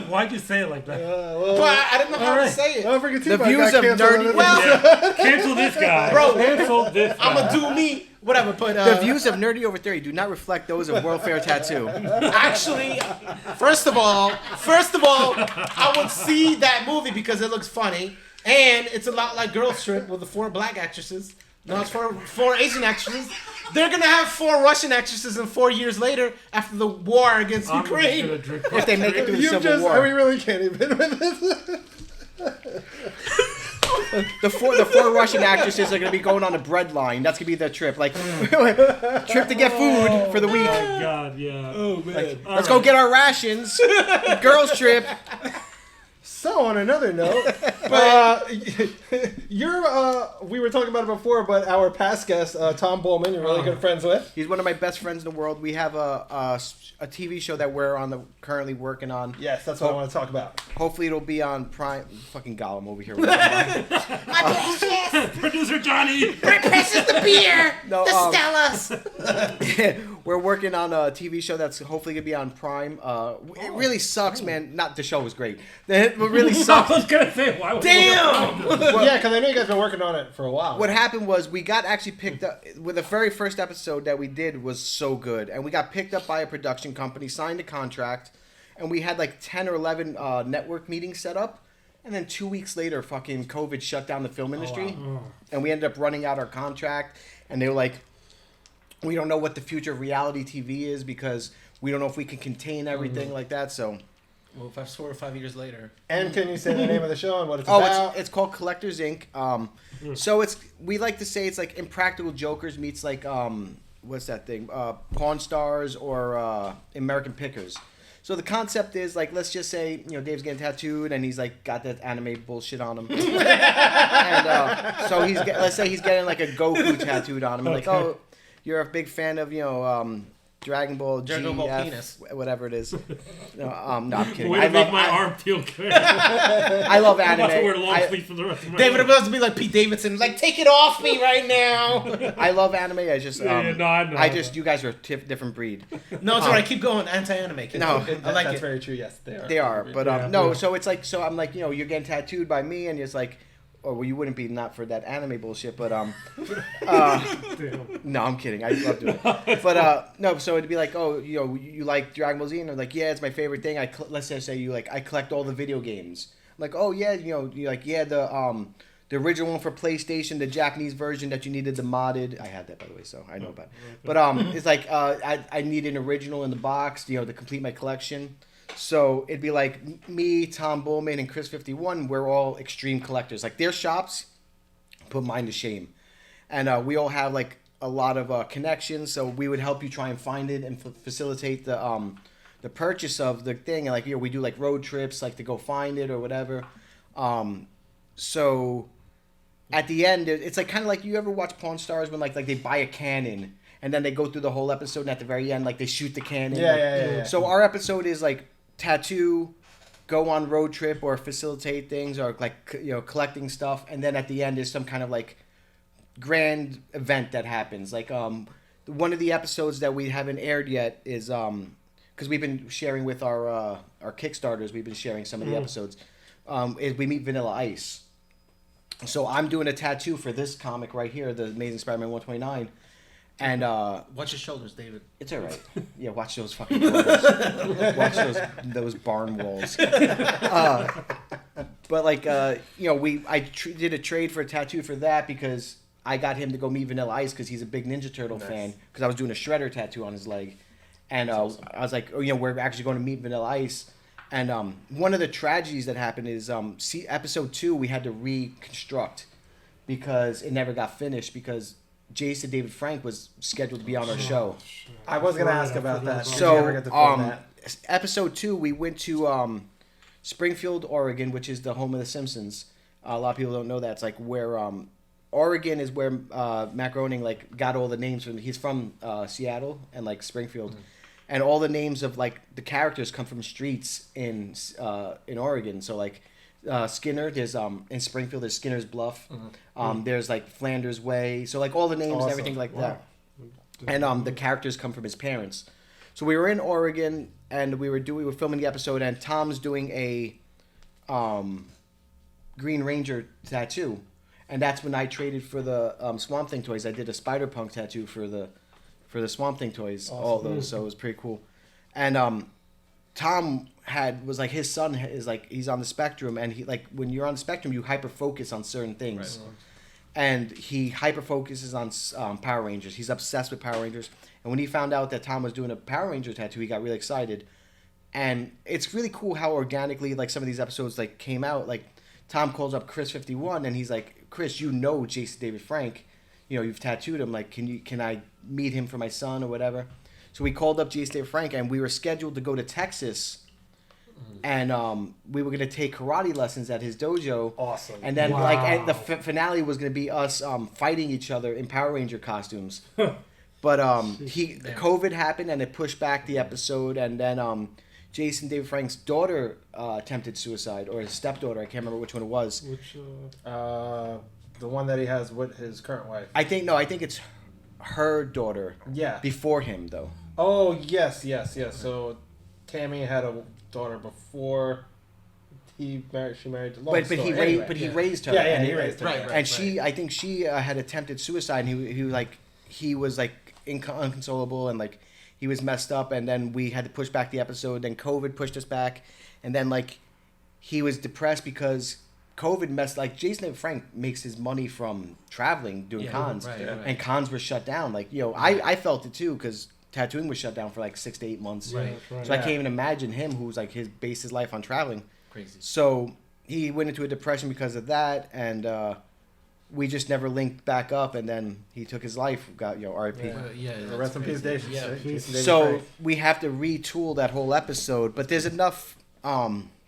Why'd you say it like that? But I didn't know how to say it. Oh, forget The Tupac views got of canceled nerdy- on it. Well, Yeah. Cancel this guy. Bro, Cancel this guy. I'm gonna do me. Whatever. But The views of Nerdy Over 30 do not reflect those of World Fair Tattoo. actually, first of all, I would see that movie because it looks funny, and it's a lot like Girls Trip with the 4 black actresses. No, it's 4 Asian actresses. They're gonna have 4 Russian actresses, and 4 years later, after the war against I'm just gonna Ukraine, drink If they make it through the You Civil just, War. I mean, really can't even with this. The four Russian actresses are going to be going on a bread line. That's going to be their trip. Like, trip to get food for the week. Oh my god, yeah. oh man, Let's go get our rations. Girls trip. So, on another note, we were talking about it before, but our past guest, Tom Bowman, you're really good friends with. He's one of my best friends in the world. We have a TV show that we're currently working on. Yes, that's what I want to talk about. Hopefully it'll be on Prime. Fucking Gollum over here. Producer Johnny. This is the beer. No, the Stellas. We're working on a TV show that's hopefully gonna be on Prime. It really sucks, man. Not the show was great. What really I sucks. was gonna say, why would Damn! Yeah, because I know you guys been working on it for a while. What happened was we got actually picked up with the very first episode that we did was so good, and we got picked up by a production company, signed a contract, and we had like 10 or 11 network meetings set up. And then 2 weeks later, fucking COVID shut down the film industry. And we ended up running out our contract. And they were like, we don't know what the future of reality TV is because we don't know if we can contain everything like that. So, Well, fast forward 5 years later. And can you say the name of the show and what it's about? it's called Collectors Inc. So we like to say it's like Impractical Jokers meets like what's that thing? Pawn Stars or American Pickers. So the concept is like, let's just say, Dave's getting tattooed and he's like got that anime bullshit on him. And so let's say he's getting like a Goku tattooed on him. And like, oh, you're a big fan of, Dragon Ball G, Dragon Ball F, penis. Whatever it is. No, I'm kidding. Way to make my arm feel good. I love I'm about to anime. wear long sleeves for the rest of my David life. was to be like Pete Davidson, like, take it off me right now. I love anime. I just, No, I know. you guys are a different breed. No, it's alright. Keep going. Anti-anime. No, I like That's it. very true. Yes, they are. They are, but Yeah. no. So it's like, so I'm like, you're getting tattooed by me, and it's like, oh, well, you wouldn't be not for that anime bullshit, but Damn. no, I'm kidding. I love doing it, but no. So it'd be like, oh, you like Dragon Ball Z, and I'm like, yeah, it's my favorite thing. Let's just say you like, I collect all the video games. I'm like, oh yeah, you like, yeah, the original one for PlayStation, the Japanese version that you needed the modded. I had that, by the way, so I know about it. But it's like I need an original in the box, to complete my collection. So it'd be like me, Tom Bullman, and Chris 51. We're all extreme collectors. Like their shops put mine to shame, and we all have like a lot of connections. So we would help you try and find it and facilitate the purchase of the thing. And like we do like road trips, like to go find it or whatever. So at the end, it's like kind of like you ever watch Pawn Stars when like they buy a cannon and then they go through the whole episode and at the very end like they shoot the cannon. Yeah. So our episode is like tattoo, go on road trip or facilitate things or like collecting stuff, and then at the end is some kind of like grand event that happens. Like one of the episodes that we haven't aired yet is because we've been sharing with our Kickstarters, we've been sharing some of the episodes. Is we meet Vanilla Ice. So I'm doing a tattoo for this comic right here, the Amazing Spider-Man 129. And Watch your shoulders, David. it's all right. Yeah, watch those fucking walls. Watch those barn walls. But like I did a trade for a tattoo for that because I got him to go meet Vanilla Ice because he's a big Ninja Turtle fan. Because I was doing a Shredder tattoo on his leg, and I was like, we're actually going to meet Vanilla Ice. And one of the tragedies that happened is episode 2 we had to reconstruct because it never got finished because Jason David Frank was scheduled to be on our show. I was going to ask about that. Did you So ever get to film that? episode 2 we went to Springfield, Oregon, which is the home of the Simpsons. A lot of people don't know that. It's like where Oregon is where Matt Groening like got all the names from. He's from Seattle and like Springfield. And all the names of like the characters come from streets in Oregon. So like Skinner, there's in Springfield there's Skinner's Bluff. There's like Flanders Way. So like all the names and everything like that. And the characters come from his parents. So we were in Oregon and we were filming the episode and Tom's doing a Green Ranger tattoo. And that's when I traded for the Swamp Thing toys. I did a Spider-Punk tattoo for the Swamp Thing toys, all those, so it was pretty cool. And Tom was like his son is like he's on the spectrum, and he like when you're on the spectrum you hyper focus on certain things, and he hyper focuses on Power Rangers. He's obsessed with Power Rangers, and when he found out that Tom was doing a Power Ranger tattoo, he got really excited. And it's really cool how organically like some of these episodes like came out. Like Tom calls up Chris 51, and he's like, Chris, Jason David Frank. You've tattooed him. Like, can I meet him for my son or whatever? So we called up Jason David Frank, and we were scheduled to go to Texas, and we were going to take karate lessons at his dojo. Awesome. And then and the finale was going to be us fighting each other in Power Ranger costumes. But COVID happened, and it pushed back the episode, and then Jason David Frank's daughter attempted suicide, or his stepdaughter. I can't remember which one it was. Which, The one that he has with his current wife. I think it's her daughter. Yeah. Before him, though. Oh yes. So Tammy had a daughter before he married. She married. But he raised her. Yeah, and he raised her. Right, yeah. right. And she, I think she had attempted suicide, and he was inconsolable, and like he was messed up, and then we had to push back the episode. Then COVID pushed us back, and then like he was depressed because COVID messed. Like Jason and Frank makes his money from traveling, doing cons, right. and cons were shut down. Like I felt it too because tattooing was shut down for like 6 to 8 months. Right. So I can't even imagine him, who's like his base his life on traveling. Crazy. So he went into a depression because of that, and we just never linked back up. And then he took his life, got R.I.P. The rest in peace, Dave. Yeah. So we have to retool that whole episode, but there's enough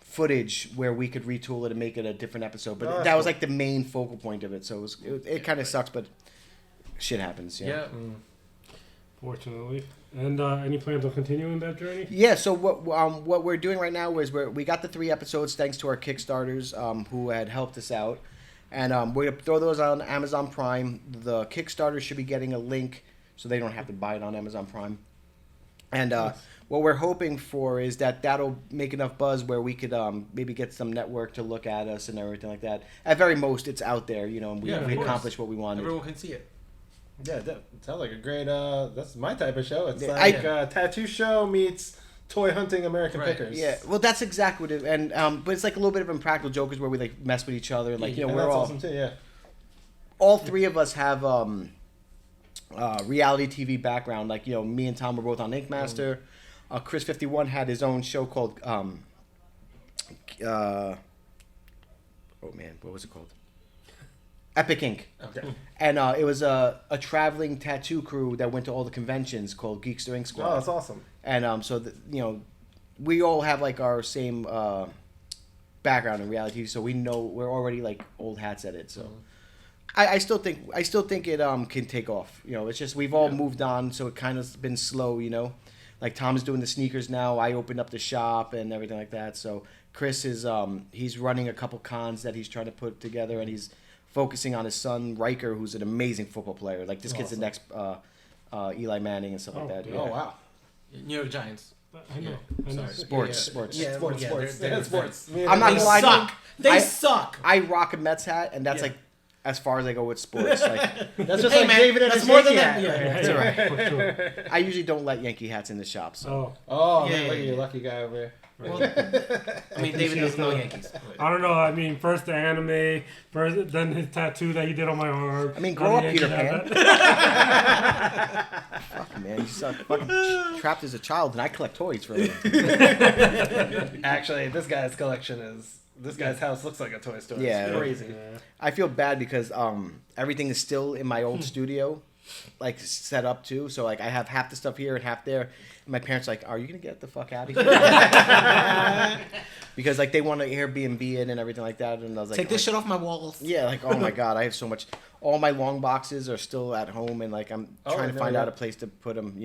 footage where we could retool it and make it a different episode. But that was like the main focal point of it. So it kind of sucks, but shit happens. Yeah. Fortunately. And any plans on continuing that journey? Yeah, so what we're doing right now is we got the 3 episodes thanks to our Kickstarters who had helped us out. And we're going to throw those on Amazon Prime. The Kickstarter should be getting a link so they don't have to buy it on Amazon Prime. And what we're hoping for is that'll make enough buzz where we could maybe get some network to look at us and everything like that. At very most, it's out there, and we accomplished what we wanted. Everyone can see it. Yeah, that sounds like a great. That's my type of show. It's Yeah, like a tattoo show meets toy hunting American Right. Pickers. Yeah, well, that's exactly what it is. And but it's like a little bit of impractical jokers where we like mess with each other. Like and we're that's all awesome too. Yeah. all 3 of us have reality TV background. Like me and Tom were both on Ink Master. Chris 51 had his own show called oh man, what was it called? Epic Inc. Okay. And it was a traveling tattoo crew that went to all the conventions called Geekster Inc. Squad. Oh, that's awesome. And so we all have like our same background in reality, so we know we're already like old hats at it. So I still think it can take off. It's just we've all moved on, so it kind of been slow. Like Tom's doing the sneakers now. I opened up the shop and everything like that. So Chris is he's running a couple cons that he's trying to put together, and he's focusing on his son Riker, who's an amazing football player. Like this kid's the next Eli Manning and stuff like that. Oh wow. New York Giants. I know. Sorry. Sports. Yeah, Sports. they're- Sports. I'm not They gonna lie to suck. They I- suck. I rock a Mets hat, and that's like as far as I go with sports. Like That's just Hey, like man, David and that's his more than Yankee that. hat. Yeah. it's all right. For sure. I usually don't let Yankee hats in the shop. So Oh, Oh, Yeah, man, look at yeah, you, lucky guy over here. Well, I mean, David doesn't know Yankees. I don't know. I mean, first the anime, first then his tattoo that he did on my arm. I mean, grow up, Yankee Peter hat. Pan. Fuck man, you suck. Fucking trapped as a child, and I collect toys for a living. Actually, this guy's collection is. This guy's house looks like a toy store. Yeah. It's crazy. Yeah. I feel bad because everything is still in my old studio, like set up too. So like I have half the stuff here and half there. And my parents are like, "Are you gonna get the fuck out of here?" Because like they want to Airbnb it and everything like that. And I was like, Take this shit off my walls. Yeah, like oh my god, I have so much. All my long boxes are still at home, and like I'm trying to find out a place to put them.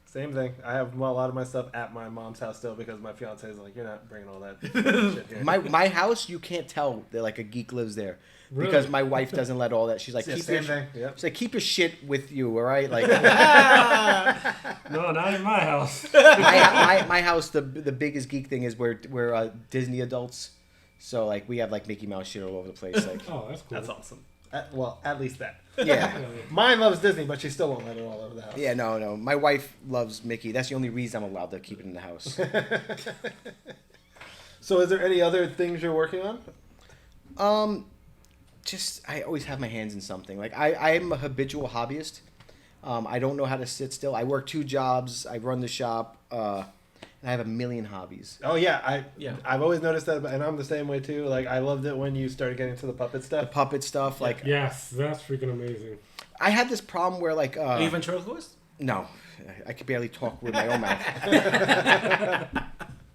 Same thing. I have a lot of my stuff at my mom's house still because my fiance is like, you're not bringing all that shit here. My house, you can't tell that like a geek lives there Really? because my wife doesn't let all that. She's like, Yeah, keep same your thing. Yep. she's like, keep your shit with you, all right? Like No, not in my house. my house, the biggest geek thing is we're Disney adults, so like we have like Mickey Mouse shit all over the place. Like Oh, that's cool. That's awesome. At least that. yeah. Mine loves Disney, but she still won't let it all over the house. Yeah, no. My wife loves Mickey. That's the only reason I'm allowed to keep it in the house. So, is there any other things you're working on? Just I always have my hands in something. Like I'm a habitual hobbyist. I don't know how to sit still. I work 2 jobs. I run the shop. And I have a million hobbies. Oh yeah, Yeah. I've always noticed that, and I'm the same way too. Like I loved it when you started getting to the puppet The stuff. puppet stuff. Like Yes, that's freaking amazing. I had this problem where like Are you ventriloquist? no, I could barely talk with my own mouth.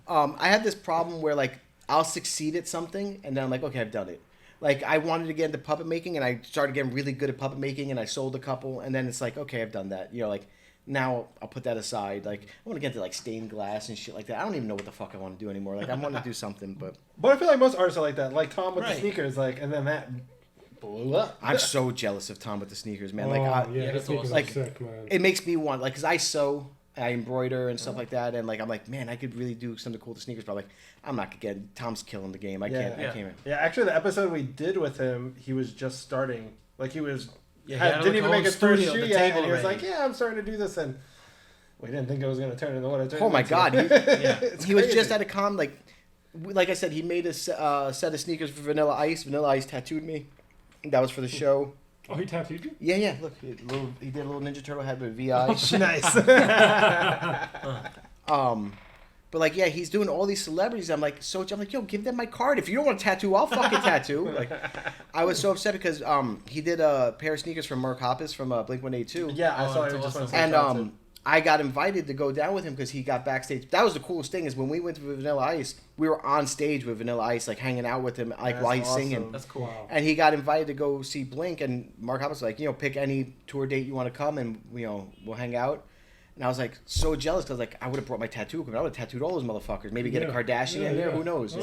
I had this problem where like I'll succeed at something and then I'm like, okay, I've done it. Like I wanted to get into puppet making and I started getting really good at puppet making and I sold a couple and then it's like, okay, I've done that. Like now I'll put that aside. Like I want to get into like stained glass and shit like that. I don't even know what the fuck I want to do anymore. Like I want to do something, but But I feel like most artists are like that. Like Tom with the Right. sneakers, like, and then that blew up. I'm so jealous of Tom with the sneakers, man. Oh, Like yeah, that's his sneakers awesome. are sick, man. it makes me want like because I sew I embroider and stuff like that, and like I'm like, man, I could really do something cool to sneakers, but I'm like, I'm not gonna get. Tom's killing the game. I can't. Yeah, actually, the episode we did with him, he was just starting. Like he was, Yeah, didn't even make his first shoe yet, and he was already. like, "Yeah, I'm starting to do this," and we didn't think it was gonna turn into what it turned. Oh my into. god, It's he was crazy. just at a con. Like I said, he made a set of sneakers for Vanilla Ice. Vanilla Ice tattooed me. That was for the show. Oh, he tattooed you? Yeah. Look, he did a little Ninja Turtle head with VIs. Nice. But like, yeah, he's doing all these celebrities. I'm like, yo, give them my card. If you don't want a tattoo, I'll fucking tattoo. Like, I was so upset because he did a pair of sneakers from Mark Hoppus from Blink-182. Yeah, I Oh, saw that's it just awesome. went And I got invited to go down with him because he got backstage. That was the coolest thing is when we went to Vanilla Ice, we were on stage with Vanilla Ice, like hanging out with him, like That's while he's awesome. singing. That's cool. Wow. And he got invited to go see Blink, and Mark Hoppus was like, pick any tour date you want to come, and we'll hang out. And I was like so jealous because like I would have brought my tattoo equipment. I would have tattooed all those motherfuckers. Maybe get a Yeah. Kardashian in there. Who knows?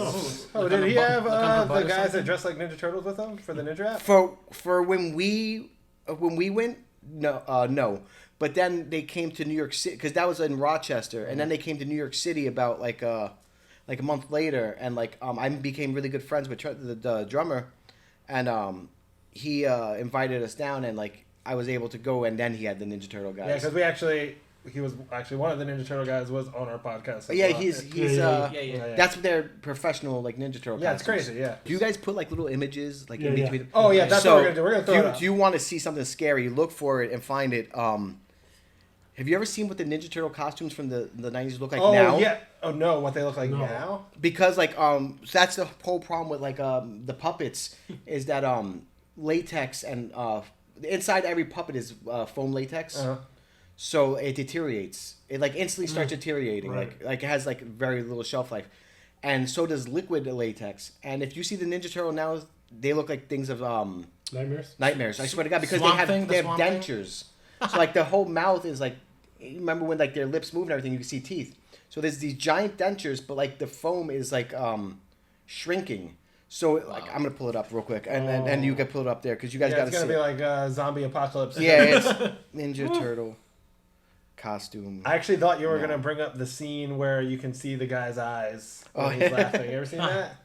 Oh, did he have the guys that dressed like Ninja Turtles with him for the Ninja app? For when we went, no. But then they came to New York City because that was in Rochester, and then they came to New York City about like a month later, and like I became really good friends with the drummer, and he invited us down, and like I was able to go, and then he had the Ninja Turtle guys. Yeah, because he was actually one of the Ninja Turtle guys was on our podcast. As Yeah, well. he's Yeah. that's their professional like Ninja Turtle. Yeah, it's costumes. crazy. Yeah. Do you guys put like little images like in Yeah, between? yeah. Oh yeah, that's what we're gonna do. We're gonna throw it up. Do you want to see something scary? Look for it and find it. Have you ever seen what the Ninja Turtle costumes from the 90s look like Oh now? yeah. Oh no, what they look like No. now? Because like that's the whole problem with like the puppets is that latex and inside every puppet is foam latex. Uh-huh. So it deteriorates. It like instantly starts deteriorating. Right. Like it has like very little shelf life, and so does liquid latex. And if you see the Ninja Turtle now, they look like things of Nightmares? I swear to God, because Swamp they Thing, the have Swamp Thing? dentures. So like the whole mouth is like, you remember when like their lips move and everything, you can see teeth. So there's these giant dentures, but like the foam is like shrinking. So like I'm gonna pull it up real quick, and you can pull it up there because you guys Yeah, gotta it's gonna see. be like a zombie apocalypse. Yeah, it's Ninja Turtle costume. I actually thought you were gonna bring up the scene where you can see the guy's eyes when Oh, he's yeah. laughing. You ever seen that?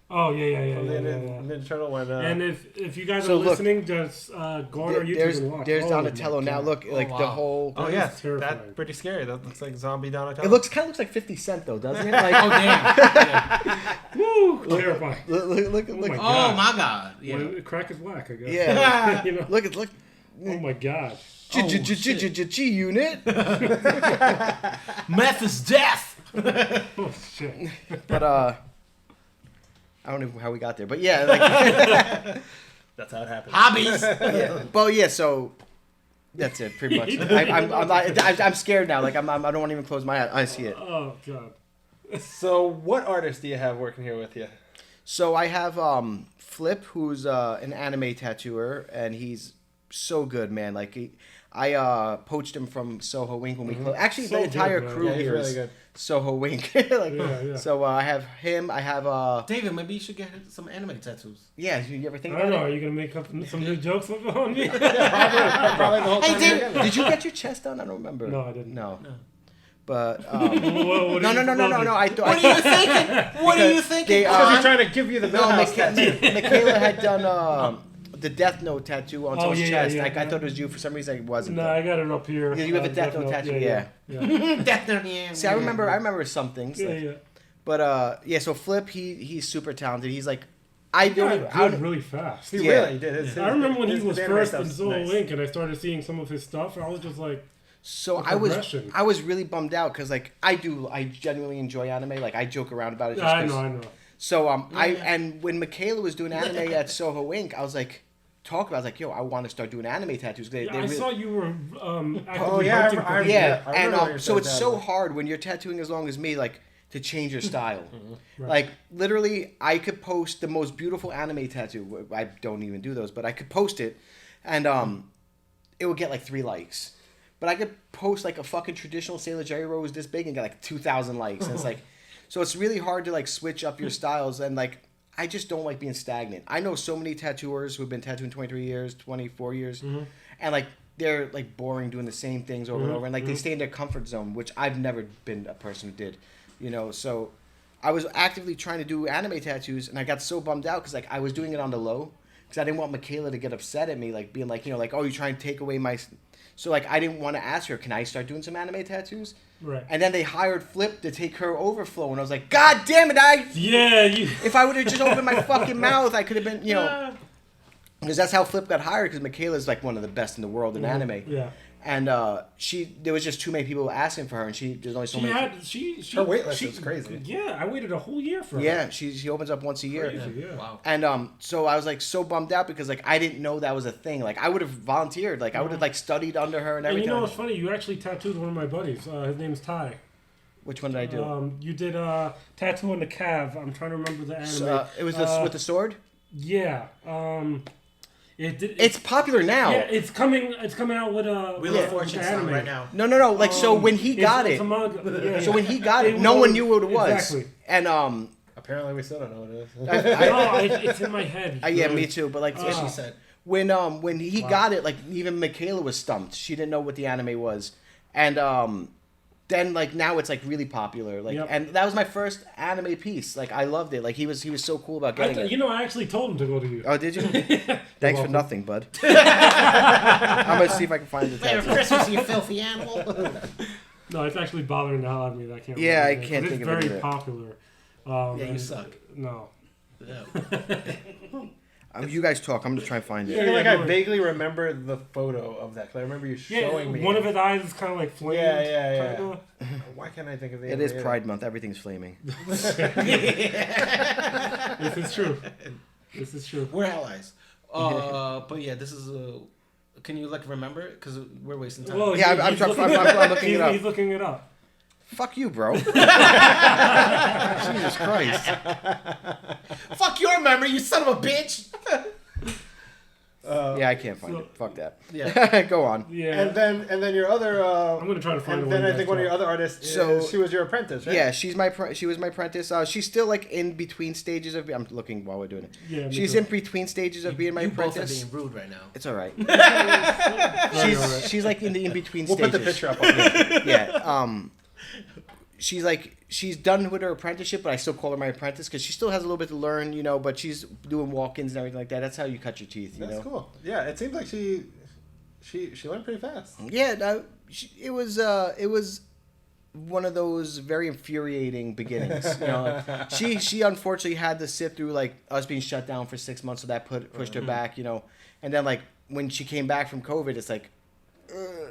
Oh, yeah. From the Ninja Turtle when. And if you guys So are look, listening, just go on our YouTube and watch. There's Oh, my Donatello now. God. Look, like the wow. whole. Oh That yeah, is terrifying. that's pretty scary. That looks like zombie Donatello. It kind of looks like 50 Cent though, doesn't it? Like, Oh damn. Yeah. Woo! Terrifying. look. my Oh God. my god. Yeah. Well, crack is whack, I guess. Yeah. You know? Look. Oh my God. Oh, shit. G unit. Meth is death. Oh shit. But I don't know how we got there, but yeah, like, That's how it happens. Hobbies. yeah. Well, yeah. So that's it, pretty much. I'm scared now. Like I don't want to even close my eyes. I see it. Oh God. So, what artist do you have working here with you? So I have Flip, who's an anime tattooer, and he's so good, man. Like I poached him from Soho Wink when we closed. Actually, So the entire good, man. crew Yeah, he's here really is good. Soho Wink. Like, Yeah. So I have him. I have David, maybe you should get some anime tattoos. yeah. You ever I think don't know. about Are it? you gonna make up some new jokes on me? Probably the whole Hey, time. David. together. Did you get your chest done? I don't remember. No, I didn't. No. No. But What no. I thought. What are you thinking? What are you thinking? They, Because he's trying to give you the No, millhouse tattoo. Michaela had done the Death Note tattoo on Oh, someone's yeah, chest. yeah, I yeah. thought it was you. For some reason, it wasn't. No, though. I got it up here. Yeah, you have a Death Note tattoo, yeah. Definitely. See, I remember some things. Yeah, like- yeah. But yeah, so Flip, he's super talented. He's like, I He don't. got good really fast. He Yeah. really did. His, I remember when he his was anime first in stuff's Soul nice. Link and I started seeing some of his stuff, and I was just like, So The I progression. was really bummed out because like I genuinely enjoy anime. Like I joke around about it. Just I 'cause- know. So Yeah. and when Michaela was doing anime at Soho Inc., I was like, I was like, yo, I want to start doing anime tattoos. They I really- saw you were Oh, actively yeah, hunting I for remember. yeah, I and remember when you so said it's that. so hard when you're tattooing as long as me, like to change your style. Right. Like literally, I could post the most beautiful anime tattoo. I don't even do those, but I could post it, and it would get like 3 likes. But I could post like a fucking traditional Sailor Jerry rose this big and get like 2,000 likes. And it's like, so it's really hard to like switch up your styles, and like I just don't like being stagnant. I know so many tattooers who've been tattooing 23 years, 24 years, and like they're like boring doing the same things over and over, and like they stay in their comfort zone, which I've never been a person who did, you know. So I was actively trying to do anime tattoos, and I got so bummed out because like I was doing it on the low because I didn't want Michaela to get upset at me, like being like, you know, like, oh, you're trying to take away my. So like I didn't want to ask her, can I start doing some anime tattoos? Right. And then they hired Flip to take her overflow, and I was like, God damn it, if I would have just opened my fucking mouth, I could have been, you know. Because that's how Flip got hired, because Michaela's like one of the best in the world in anime. Yeah. And there was just too many people asking for her, and there's only so many. Her wait list is crazy. Yeah, I waited a whole year for her. Yeah, she opens up once a year. Crazy, yeah. Wow. And so I was like so bummed out because like I didn't know that was a thing. Like I would have volunteered, like I would have like studied under her and everything. And you know what's funny? You actually tattooed one of my buddies. His name's Ty. Which one did I do? You did tattoo on the calf. I'm trying to remember the anime. It was with the sword. Yeah. It's popular now. Yeah, it's coming out with a Wheel of Fortune song right now. No. Like so when he got it. So when he got it, no one knew what it was. Exactly. And apparently we still don't know what it is. It's in my head. Yeah, me too. But like That's what she said. when he got it, like even Michaela was stumped. She didn't know what the anime was, and then like now it's like really popular. Like and that was my first anime piece. Like I loved it. Like he was so cool about getting it. You know, I actually told him to go to you. Oh, did you? Thanks for nothing, bud. I'm gonna see if I can find the Merry tattoo. Christmas, you filthy animal. No, it's actually bothering the hell out of me that I can't. Yeah, remember I can't it. think It's of it very either. popular. Yeah, you suck. No. Yeah. You guys talk. I'm gonna try and find I it. feel like go I ahead. vaguely remember the photo of that because I remember you showing me. One of his eyes is kind of like flamed. Yeah. Kinda. Why can't I think of the? It is Pride Month. Everything's flaming. This is true. This is true. We're allies. But yeah, this is can you like remember it? Because we're wasting time. Yeah, I'm looking it up. He's looking it up. Fuck you, bro. Jesus Christ. Fuck your memory, you son of a bitch. Yeah, I can't find it. Fuck that. Yeah. Go on. Yeah. And then your other. I'm gonna try to find. And then I think one of your other artists. She was your apprentice, right? Yeah, she was my apprentice. She's still like in between stages of. I'm looking while we're doing it. Yeah, she's in between stages of being my You both are apprentice. being rude right now. It's all right. She's She's like in the in between We'll stages. put the picture up. On Yeah. She's done with her apprenticeship, but I still call her my apprentice because she still has a little bit to learn, you know. But she's doing walk-ins and everything like that. That's how you cut your teeth, you That's know. cool. Yeah, it seems like she learned pretty fast. Yeah, it was one of those very infuriating beginnings. You know, like, she unfortunately had to sit through like us being shut down for 6 months, so that pushed her back, you know. And then like when she came back from COVID, it's like,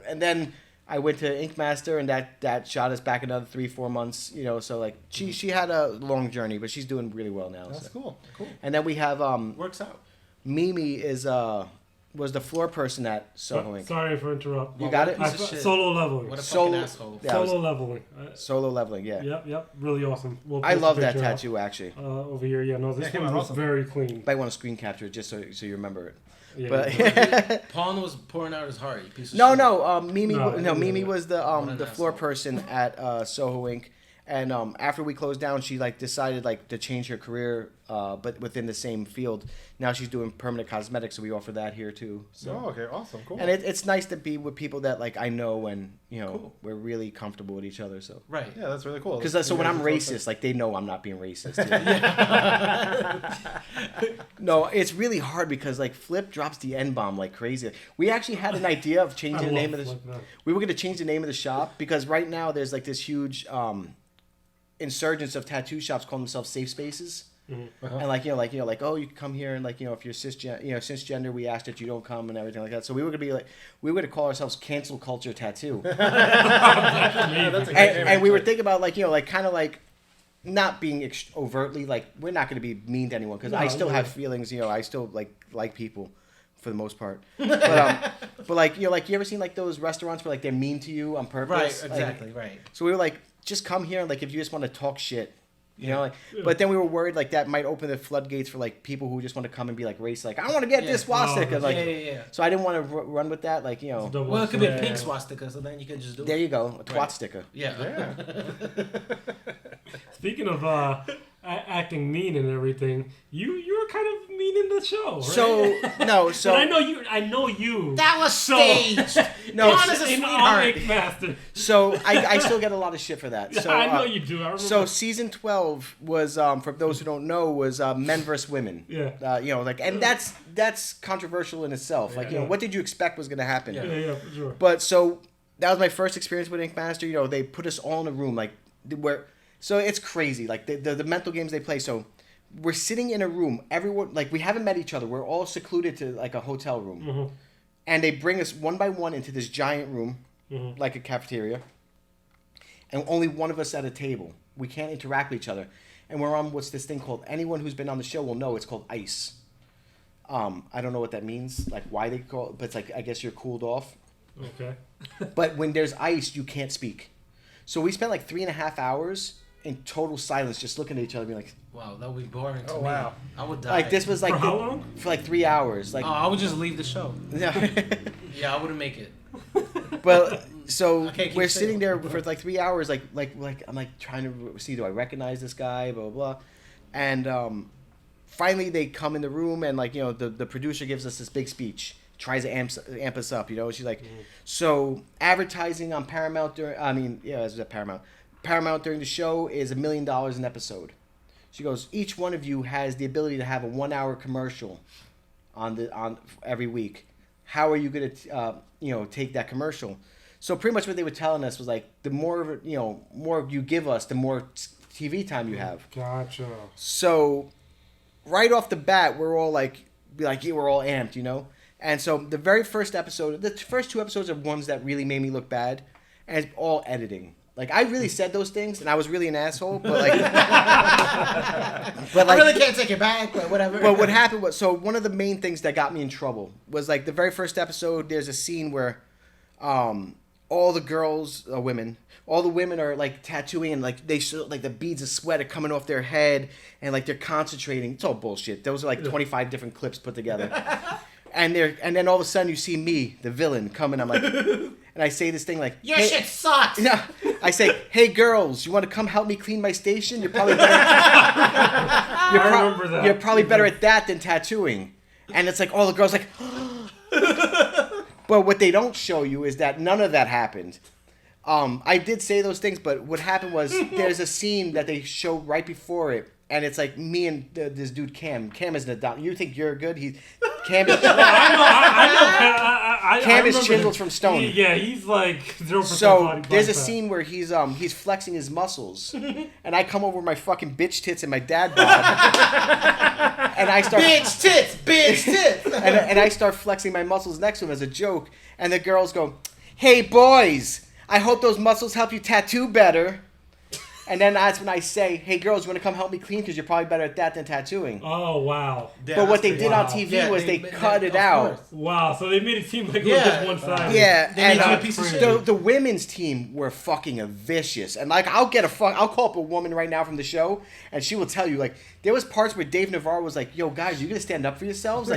and then I went to Ink Master, and that shot us back another 3-4 months, you know. So like she had a long journey, but she's doing really well now. That's cool. And then we have Works out. Mimi was the floor person at Soho Inc. Sorry for interrupting. You got it? Piece of shit. Solo leveling. What a Solo- fucking asshole. Yeah, Solo leveling. Solo leveling, yeah. Yep. Really awesome. We'll I post love a that picture up, tattoo actually. over here. Yeah, no, this came one out was awesome. very clean. You might want to screen capture it just so you remember it. Yeah, But Pawn was pouring out his heart, you piece of no, shit. Mimi was the an floor asshole. person at Soho Inc. And after we closed down, she like decided like to change her career, but within the same field. Now she's doing permanent cosmetics, so we offer that here too. So. Oh, okay, awesome, cool. And it's nice to be with people that like I know and you know Cool. we're really comfortable with each other. So Right. yeah, that's really cool. because so when I'm racist, like they know I'm not being racist. No, it's really hard because like Flip drops the N bomb like crazy. We actually had an idea of changing the name of the. We were gonna change the name of the shop because right now there's like this huge insurgence of tattoo shops calling themselves safe spaces. Uh-huh. And like oh you can come here and like if you're cisgender we ask that you don't come and everything like that. So we were gonna call ourselves cancel culture tattoo. That's a great name, And we were actually. thinking about like kind of like not being overtly like we're not going to be mean to anyone because I still have feelings. I still like people for the most part. But like you ever seen like those restaurants where like they're mean to you on purpose? Right, Like, exactly, right. so we were like, just come here and like if you just want to talk shit. But then we were worried like that might open the floodgates for like people who just want to come and be like racist, like I want to get this swastika, Yeah. So I didn't want to run with that, like Well, it could be a pink swastika, so then you can just do there it. you go, a twat sticker. Yeah. Speaking of acting mean and everything, you were kind of mean in the the show, right? So no, so but I know you. That was staged. No, Juan is a sweetheart. Master. so I still get a lot of shit for that. So I know you do. I remember. So season 12 was, for those who don't know, was men versus women. Yeah. And that's controversial in itself. What did you expect was going to happen? Yeah, for sure. But so that was my first experience with Ink Master. They put us all in a room, so it's crazy. Like the mental games they play. So we're sitting in a room. Everyone, we haven't met each other. We're all secluded to a hotel room. Mm-hmm. And they bring us one by one into this giant room, Mm-hmm. like a cafeteria. And only one of us at a table. We can't interact with each other. And we're on what's this thing called, anyone who's been on the show will know it's called ice. I don't know what that means, why they call it, but it's I guess you're cooled off. Okay. But when there's ice, you can't speak. So we spent 3.5 hours in total silence just looking at each other being like, Wow, that would be boring to me. wow. I would die. this was For how long? For 3 hours. I would just leave the show. Yeah. Yeah, I wouldn't make it. Well, so Okay, keep we're saying. sitting there for 3 hours, I'm trying to see, do I recognize this guy, blah blah blah, and finally they come in the room and the producer gives us this big speech, tries to amp us up, she's like, so advertising on Paramount Paramount during the show is $1 million an episode. She goes, each one of you has the ability to have a 1-hour commercial on every week. How are you going to take that commercial? So pretty much what they were telling us was the more more you give us, the more TV time you have. Gotcha. So right off the bat, we're all we're all amped, And so the very first episode, the first 2 episodes are ones that really made me look bad, and it's all editing. I really said those things, and I was really an asshole, but I really can't take it back, but whatever. But what happened was, so one of the main things that got me in trouble was the very first episode. There's a scene where, all the girls, all the women are tattooing, and they show, the beads of sweat are coming off their head, and they're concentrating. It's all bullshit. Those are 25 different clips put together. And then all of a sudden you see me, the villain, coming. I'm and I say this thing your hey, shit sucks. No, I say, hey girls, you want to come help me clean my station? You're probably better. Remember that. You're probably better at that than tattooing. And it's all the girls But what they don't show you is that none of that happened. I did say those things, but what happened was there's a scene that they show right before it. And it's me and this dude Cam. Cam is an adult. You think you're good? Cam is. I Cam is remember chiseled from stone. He's 0%. So there's a scene where he's flexing his muscles, and I come over with my fucking bitch tits and my dad bod, and I start bitch tits, and I start flexing my muscles next to him as a joke, and the girls go, "Hey boys, I hope those muscles help you tattoo better." And then that's when I say, hey, girls, you want to come help me clean? Because you're probably better at that than tattooing. Oh, wow. Yeah, but what they did on wow. TV was they cut it out. Course. Wow, so they made it seem like it was just one side. Yeah, They and made you a piece of shit. the women's team were fucking vicious. And I'll call up a woman right now from the show, and she will tell you, there was parts where Dave Navarro was like, yo, guys, you going to stand up for yourselves? He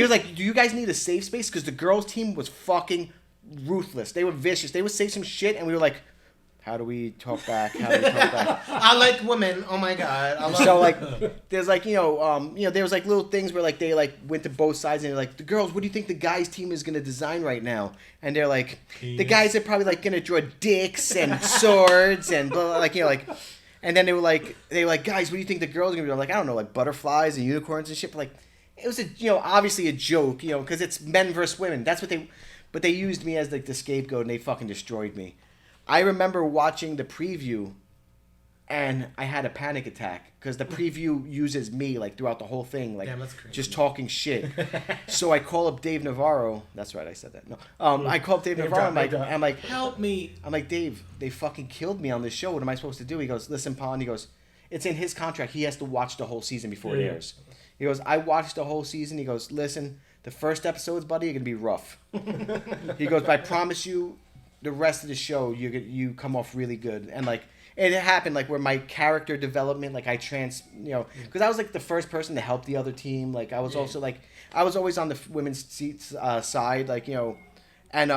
was like, do you guys need a safe space? Because the girls' team was fucking ruthless. They were vicious. They would say some shit, and we were like, how do we talk back? I like women. Oh my god. I love So there's there was little things where they went to both sides and they're the girls, what do you think the guys team is gonna design right now? And they're the guys are probably gonna draw dicks and swords and blah, and then they were guys, what do you think the girls are gonna do? I'm I don't know, butterflies and unicorns and shit. But it was obviously a joke, because it's men versus women. That's what but they used me as the scapegoat and they fucking destroyed me. I remember watching the preview, and I had a panic attack because the preview uses me throughout the whole thing, Damn, that's crazy. just talking shit. So I call up Dave Navarro. That's right, I said that. No, I call up Dave Navarro. I'm like, help me. I'm like, Dave, they fucking killed me on this show. What am I supposed to do? He goes, listen, Pon. He goes, it's in his contract. He has to watch the whole season before it airs. He goes, I watched the whole season. He goes, listen, the first episodes, buddy, are gonna be rough. He goes, but I promise you, the rest of the show, you come off really good. And it happened where my character development, I because I was the first person to help the other team. I was also I was always on the women's seats side, and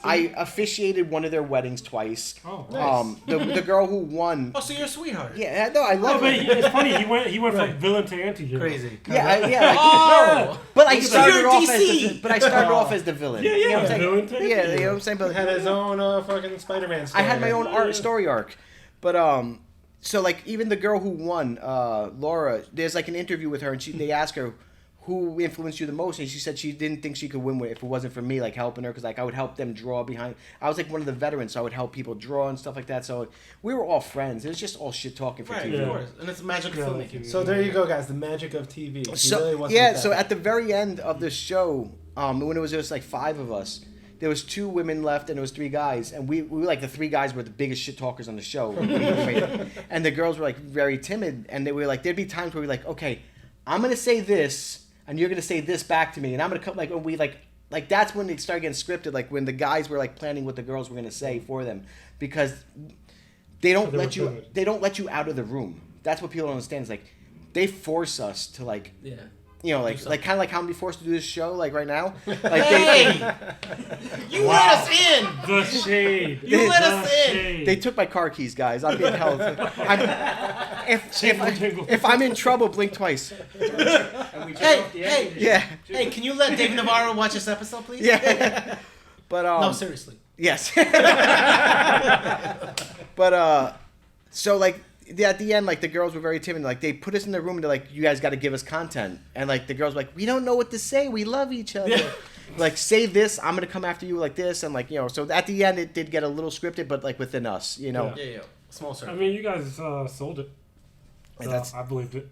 I officiated one of their weddings twice. Oh, The girl who won. Oh, so you're a sweetheart. Yeah, no, I no, love but it. it's funny. He went Right. from villain to anti-hero. Crazy. Yeah. Oh! But I Look at started that. off You're as DC. the villain. Yeah, You know what I'm saying? villain to Yeah, you know what anti-hero. I'm saying? He But had his own fucking Spider-Man I story. had my own Yeah. story arc. But so like even the girl who won, Laura, there's like an interview with her, and they ask her who influenced you the most, and she said she didn't think she could win if it wasn't for me, like helping her, because like I would help them draw behind. I was like one of the veterans, so I would help people draw and stuff like that. So we were all friends. It was just all shit talking for Right, TV. of course. And it's magic Yeah, filmmaking. So there you go, guys. The magic of TV. He So really wasn't yeah, that so bad. at the very end of the show, when it was just like 5 of us, there was 2 women left and there was 3 guys, and we were like the 3 guys were the biggest shit talkers on the show, and the girls were like very timid, and they were like there'd be times where we were like, okay, I'm gonna say this and you're gonna say this back to me, and I'm gonna come like when we like that's when it started getting scripted, like when the guys were like planning what the girls were gonna say for them, because they don't So they let were you timid. they don't let you out of the room. That's what people don't understand. Is like they force us to like. Yeah. You know, like kind of like how I'm forced to do this show, like right now. Like Hey! You let us in! The shade. You let The us in! shade. they took my car keys, guys. I'm being held. Jingle, jingle. If I'm in trouble, blink twice. And we Hey, took off the air hey. conditioner. Yeah, Hey, can you let Dave Navarro watch this episode, please? yeah. But No, seriously. yes. But so like at the end, like the girls were very timid. Like they put us in the room and they're like, "You guys got to give us content." And like the girls were like, "We don't know what to say. We love each other." Yeah. Like say this, I'm gonna come after you like this, and like so at the end it did get a little scripted, but like within us, you know. Yeah. Small I circle. mean, you guys sold it. So That's- I believed it.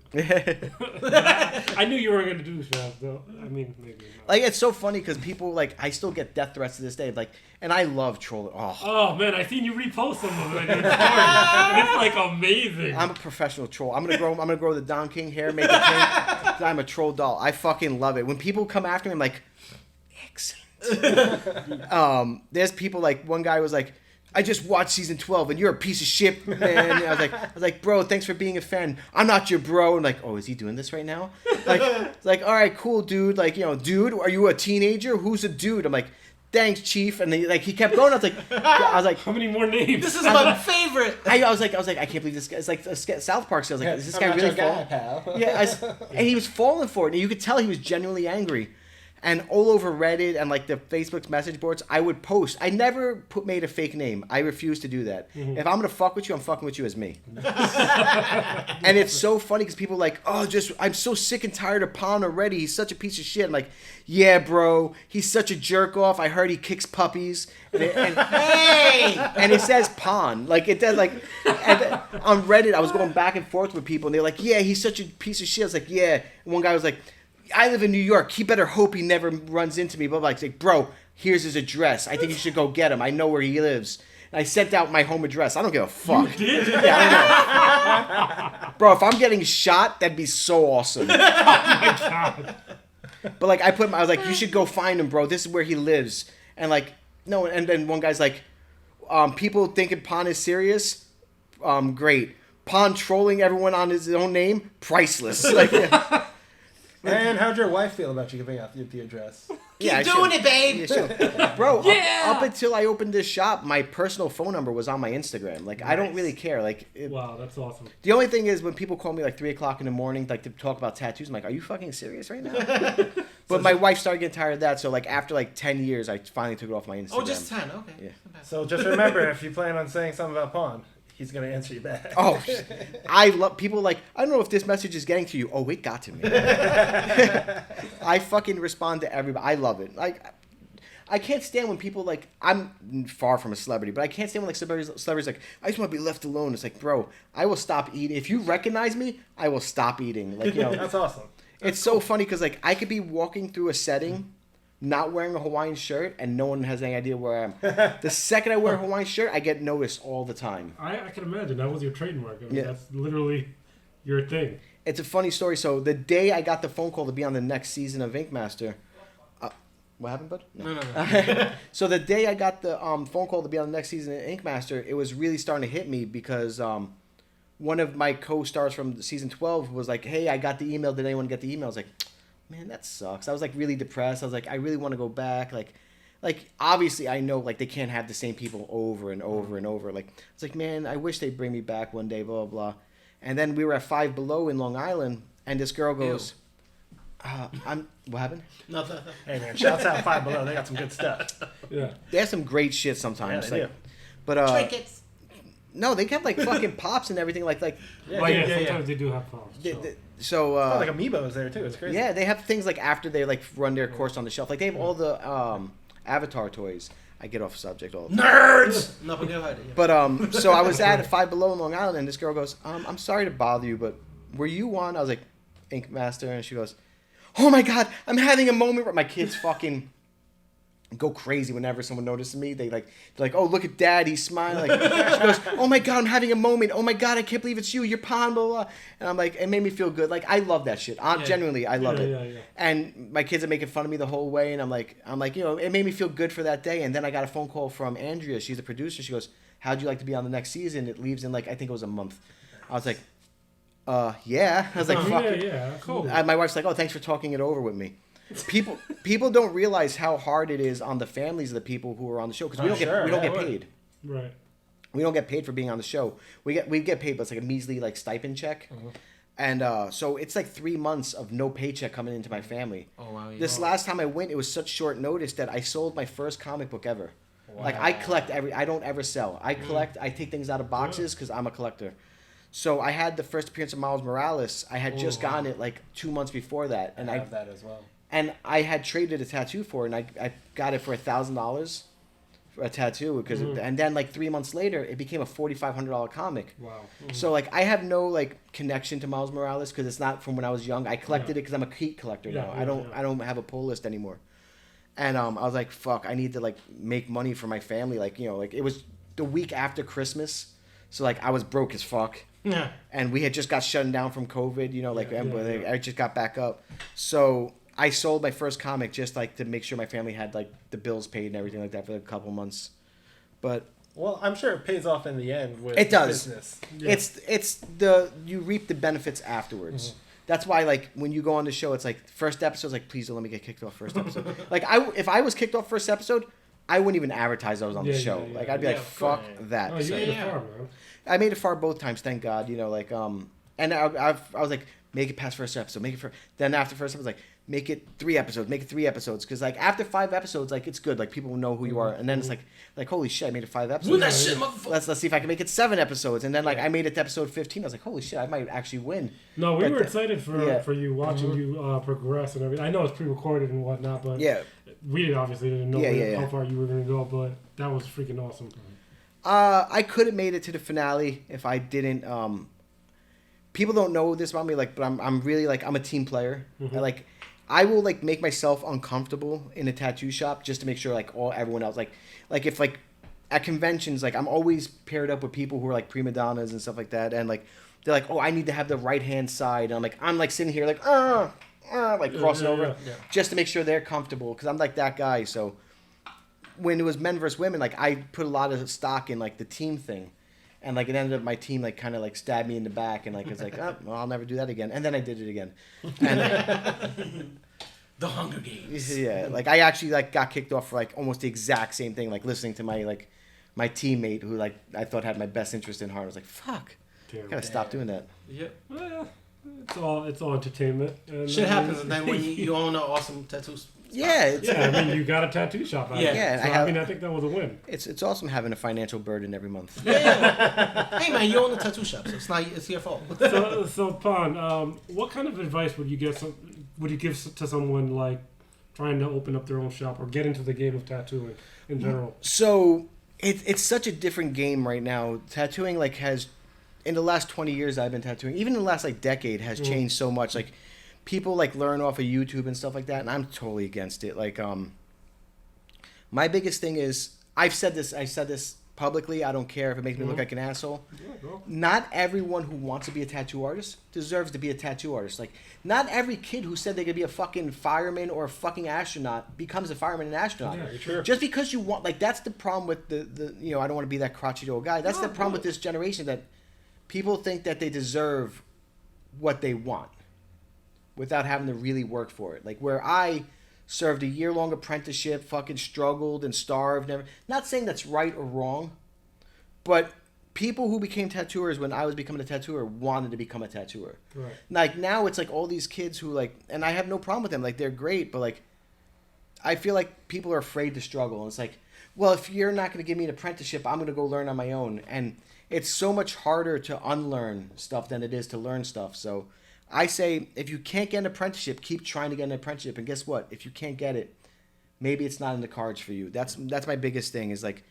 I knew you were going to do Shaft, though. I mean, maybe not. Like it's so funny because people like I still get death threats to this day. Like, and I love trolling. Oh, Oh man, I seen you repost some of it. And it's like amazing. I'm a professional troll. I'm gonna grow the Don King hair, make it pink. 'Cause I'm a troll doll. I fucking love it. When people come after me, I'm like, excellent. There's people like one guy was like, I just watched season 12 and you're a piece of shit, man. I was like, bro, thanks for being a fan. I'm not your bro. I'm like, oh, is he doing this right now? Like, it's like, all right, cool, dude. Like, dude, are you a teenager? Who's a dude? I'm like, thanks, chief. And he kept going. I was like, How many more names? This is my favorite. I was like, I can't believe this guy. It's like a South Park. So I was like, is this I'm guy not really your guy, falling? pal. Yeah, and he was falling for it, and you could tell he was genuinely angry. And all over Reddit and like the Facebook's message boards, I would post. I never made a fake name. I refuse to do that. If I'm gonna fuck with you, I'm fucking with you as me. And it's so funny because people are like, oh, I'm so sick and tired of Pon already. He's such a piece of shit. I'm like, yeah, bro, he's such a jerk off. I heard he kicks puppies. Hey! And it says Pon. Like it does. Like and on Reddit, I was going back and forth with people, and they're like, yeah, he's such a piece of shit. I was like, yeah. And one guy was like, I live in New York. He better hope he never runs into me. But like, bro, here's his address. I think you should go get him. I know where he lives. And I sent out my home address. I don't give a fuck. Did? Yeah, I know. Bro, if I'm getting shot, that'd be so awesome. God. But like, I was like, you should go find him, bro. This is where he lives. And like, no. And then one guy's like, people thinking Pon is serious. Great. Pon trolling everyone on his own name. Priceless. Like. Yeah. And how'd your wife feel about you giving out the address? Keep I doing should. it, babe! Yeah, sure. Bro, Yeah! up until I opened this shop, my personal phone number was on my Instagram. Like, I don't Nice. really care. Like, Wow, that's awesome. the only thing is when people call me like 3 o'clock in the morning, like to talk about tattoos, I'm like, are you fucking serious right now? But my wife started getting tired of that, so like after like 10 years, I finally took it off my Instagram. Oh, just 10. Okay. Yeah. So just remember, if you plan on saying something about Pon, he's gonna answer you back. Oh, I love people like, I don't know if this message is getting to you. Oh, it got to me. I fucking respond to everybody. I love it. Like, I can't stand when people like, I'm far from a celebrity, but I can't stand when like celebrities like, I just want to be left alone. It's like, bro, I will stop eating. If you recognize me, I will stop eating. Like, That's awesome. it's so funny because like I could be walking through a setting not wearing a Hawaiian shirt and no one has any idea where I am. The second I wear a Hawaiian shirt, I get noticed all the time. I can imagine. That was your trademark. I mean, Yeah. That's literally your thing. It's a funny story. So the day I got the phone call to be on the next season of Ink Master, what happened, bud? No. So the day I got the phone call to be on the next season of Ink Master, it was really starting to hit me because one of my co-stars from season 12 was like, hey, I got the email. Did anyone get the email? I was like, man, that sucks. I was like really depressed. I was like, I really want to go back. Like, like obviously I know like they can't have the same people over and over and over. Like it's like, man, I wish they'd bring me back one day, blah blah blah. And then we were at Five Below in Long Island, and this girl goes, what happened? Nothing. Hey man, shouts out Five Below. They got some good stuff. Yeah. They have some great shit sometimes. Yeah, they like, do. But Trinkets. no, they have like fucking pops and everything. Like Yeah, Oh, yeah, yeah, sometimes they do have problems. so. Oh, like Amiibos there too. It's crazy. Yeah, they have things like after they like run their course on the shelf. Like they have all the Avatar toys. I get off subject all the time. Nerds. No, but go ahead. Yeah. But so I was at Five Below in Long Island, and this girl goes, "I'm sorry to bother you, but were you on?" I was like, "Ink Master," and she goes, "Oh my God, I'm having a moment where my kids fucking go crazy whenever someone notices me. They're like, oh look at Dad, he's smiling." Like, she goes, "Oh my God, I'm having a moment. Oh my God, I can't believe it's you. You're Pon, blah blah." And I'm like, it made me feel good. Like I love that shit. Genuinely, I love it. Yeah. And my kids are making fun of me the whole way, and I'm like, you know, it made me feel good for that day. And then I got a phone call from Andrea. She's the producer. She goes, "How'd you like to be on the next season? It leaves in like I think it was a month." I was like, yeah. I was like, fuck it. Yeah, cool. My wife's like, "Oh, thanks for talking it over with me." People don't realize how hard it is on the families of the people who are on the show because we don't get paid. Right. We don't get paid for being on the show. We get paid, but it's like a measly like stipend check. And so it's like 3 months of no paycheck coming into my family. Oh wow. This last time I went, it was such short notice that I sold my first comic book ever. Wow. Like I collect I don't ever sell. I collect. I take things out of boxes because I'm a collector. So I had the first appearance of Miles Morales. I had just gotten it like 2 months before that, and I have that as well. and I had traded a tattoo for it, and I got it for $1,000 for a tattoo because and then like 3 months later it became a $4,500 comic. Wow. So like I have no like connection to Miles Morales because it's not from when I was young. I collected it because I'm a Heat collector now. I don't have a pull list anymore. And I was like, fuck, I need to like make money for my family. Like, you know, like it was the week after Christmas, so like I was broke as fuck. Yeah. And we had just got shut down from COVID, you know, like I just got back up. So I sold my first comic just like to make sure my family had like the bills paid and everything like that for a couple months. But Well, I'm sure it pays off in the end with it does. business. Yeah. It's you reap the benefits afterwards. That's why like when you go on the show, it's like first episode's like, please don't let me get kicked off first episode. Like if I was kicked off first episode, I wouldn't even advertise I was on the show. Like I'd be like, fuck that. Oh, you So, made it far, man. I made it far both times, thank God. You know, like and I was like, make it past first episode, make it for. Then after first episode, like make it 3 episodes, make it 3 episodes, because like after 5 episodes, like it's good, like people know who you are, and then it's like holy shit, I made it 5 episodes. Win that shit, motherfucker. Let's see if I can make it 7 episodes, and then like I made it to episode 15. I was like, holy shit, I might actually win. No, we But were the- excited for you watching you progress and everything. I know it's pre-recorded and whatnot, but Yeah. we obviously didn't know Yeah. how far you were going to go, but that was freaking awesome. I could have made it to the finale if I didn't. People don't know this about me, like, but I'm really like I'm a team player. I will like make myself uncomfortable in a tattoo shop just to make sure like everyone else like if like at conventions like I'm always paired up with people who are like prima donnas and stuff like that, and like they're like, oh, I need to have the right hand side, and I'm like sitting here like like crossing over just to make sure they're comfortable because I'm like that guy. So when it was men versus women, like I put a lot of stock in like the team thing. And like it ended up my team like kind of like stabbed me in the back and like it's like, oh, well, I'll never do that again. And then I did it again. And The Hunger Games. yeah, like I actually like got kicked off for like almost the exact same thing, like listening to my teammate who like I thought had my best interest in heart. I was like, fuck, Terrible. gotta stop doing that. Yep. Well, it's all entertainment. And, Shit happens, and then when you own an awesome tattoo spot. Yeah, it's, Yeah, I mean, you got a tattoo shop out Yeah. of it. Yeah, So, I I mean, I think that was a win. it's awesome having a financial burden every month. Yeah. Hey man, you own the tattoo shop, so it's your fault. So Pon, what kind of advice would you give to someone like trying to open up their own shop or get into the game of tattooing in general? So it's such a different game right now. Tattooing like has in the last 20 years I've been tattooing, even in the last like decade has changed so much. Like people like learn off of YouTube and stuff like that, and I'm totally against it. Like my biggest thing is I said this publicly. I don't care if it makes me look like an asshole. Yeah, go. Not everyone who wants to be a tattoo artist deserves to be a tattoo artist. Like, not every kid who said they could be a fucking fireman or a fucking astronaut becomes a fireman and astronaut. Yeah, sure. Just because you want, like, that's the problem with the you know, I don't want to be that crotchety old guy. That's the problem with this generation, that people think that they deserve what they want without having to really work for it. Like, where I served a year-long apprenticeship, fucking struggled and starved. Not saying that's right or wrong, but people who became tattooers when I was becoming a tattooer wanted to become a tattooer. Right. Like now it's like all these kids who like, and I have no problem with them. Like they're great, but like I feel like people are afraid to struggle. And it's like, well, if you're not going to give me an apprenticeship, I'm going to go learn on my own. And it's so much harder to unlearn stuff than it is to learn stuff. So I say, if you can't get an apprenticeship, keep trying to get an apprenticeship. And guess what? If you can't get it, maybe it's not in the cards for you. That's my biggest thing is like,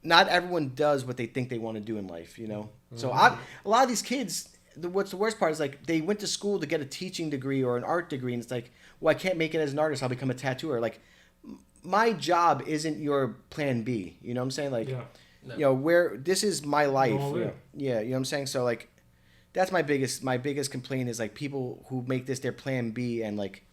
not everyone does what they think they want to do in life, you know? Mm-hmm. So a lot of these kids, what's the worst part is like, they went to school to get a teaching degree or an art degree. And it's like, well, I can't make it as an artist. I'll become a tattooer. Like, my job isn't your plan B. You know what I'm saying? Like, Yeah. No. you know, where this is my life. Oh, yeah. Yeah, you know what I'm saying? So like, that's my biggest complaint is like people who make this their plan B and like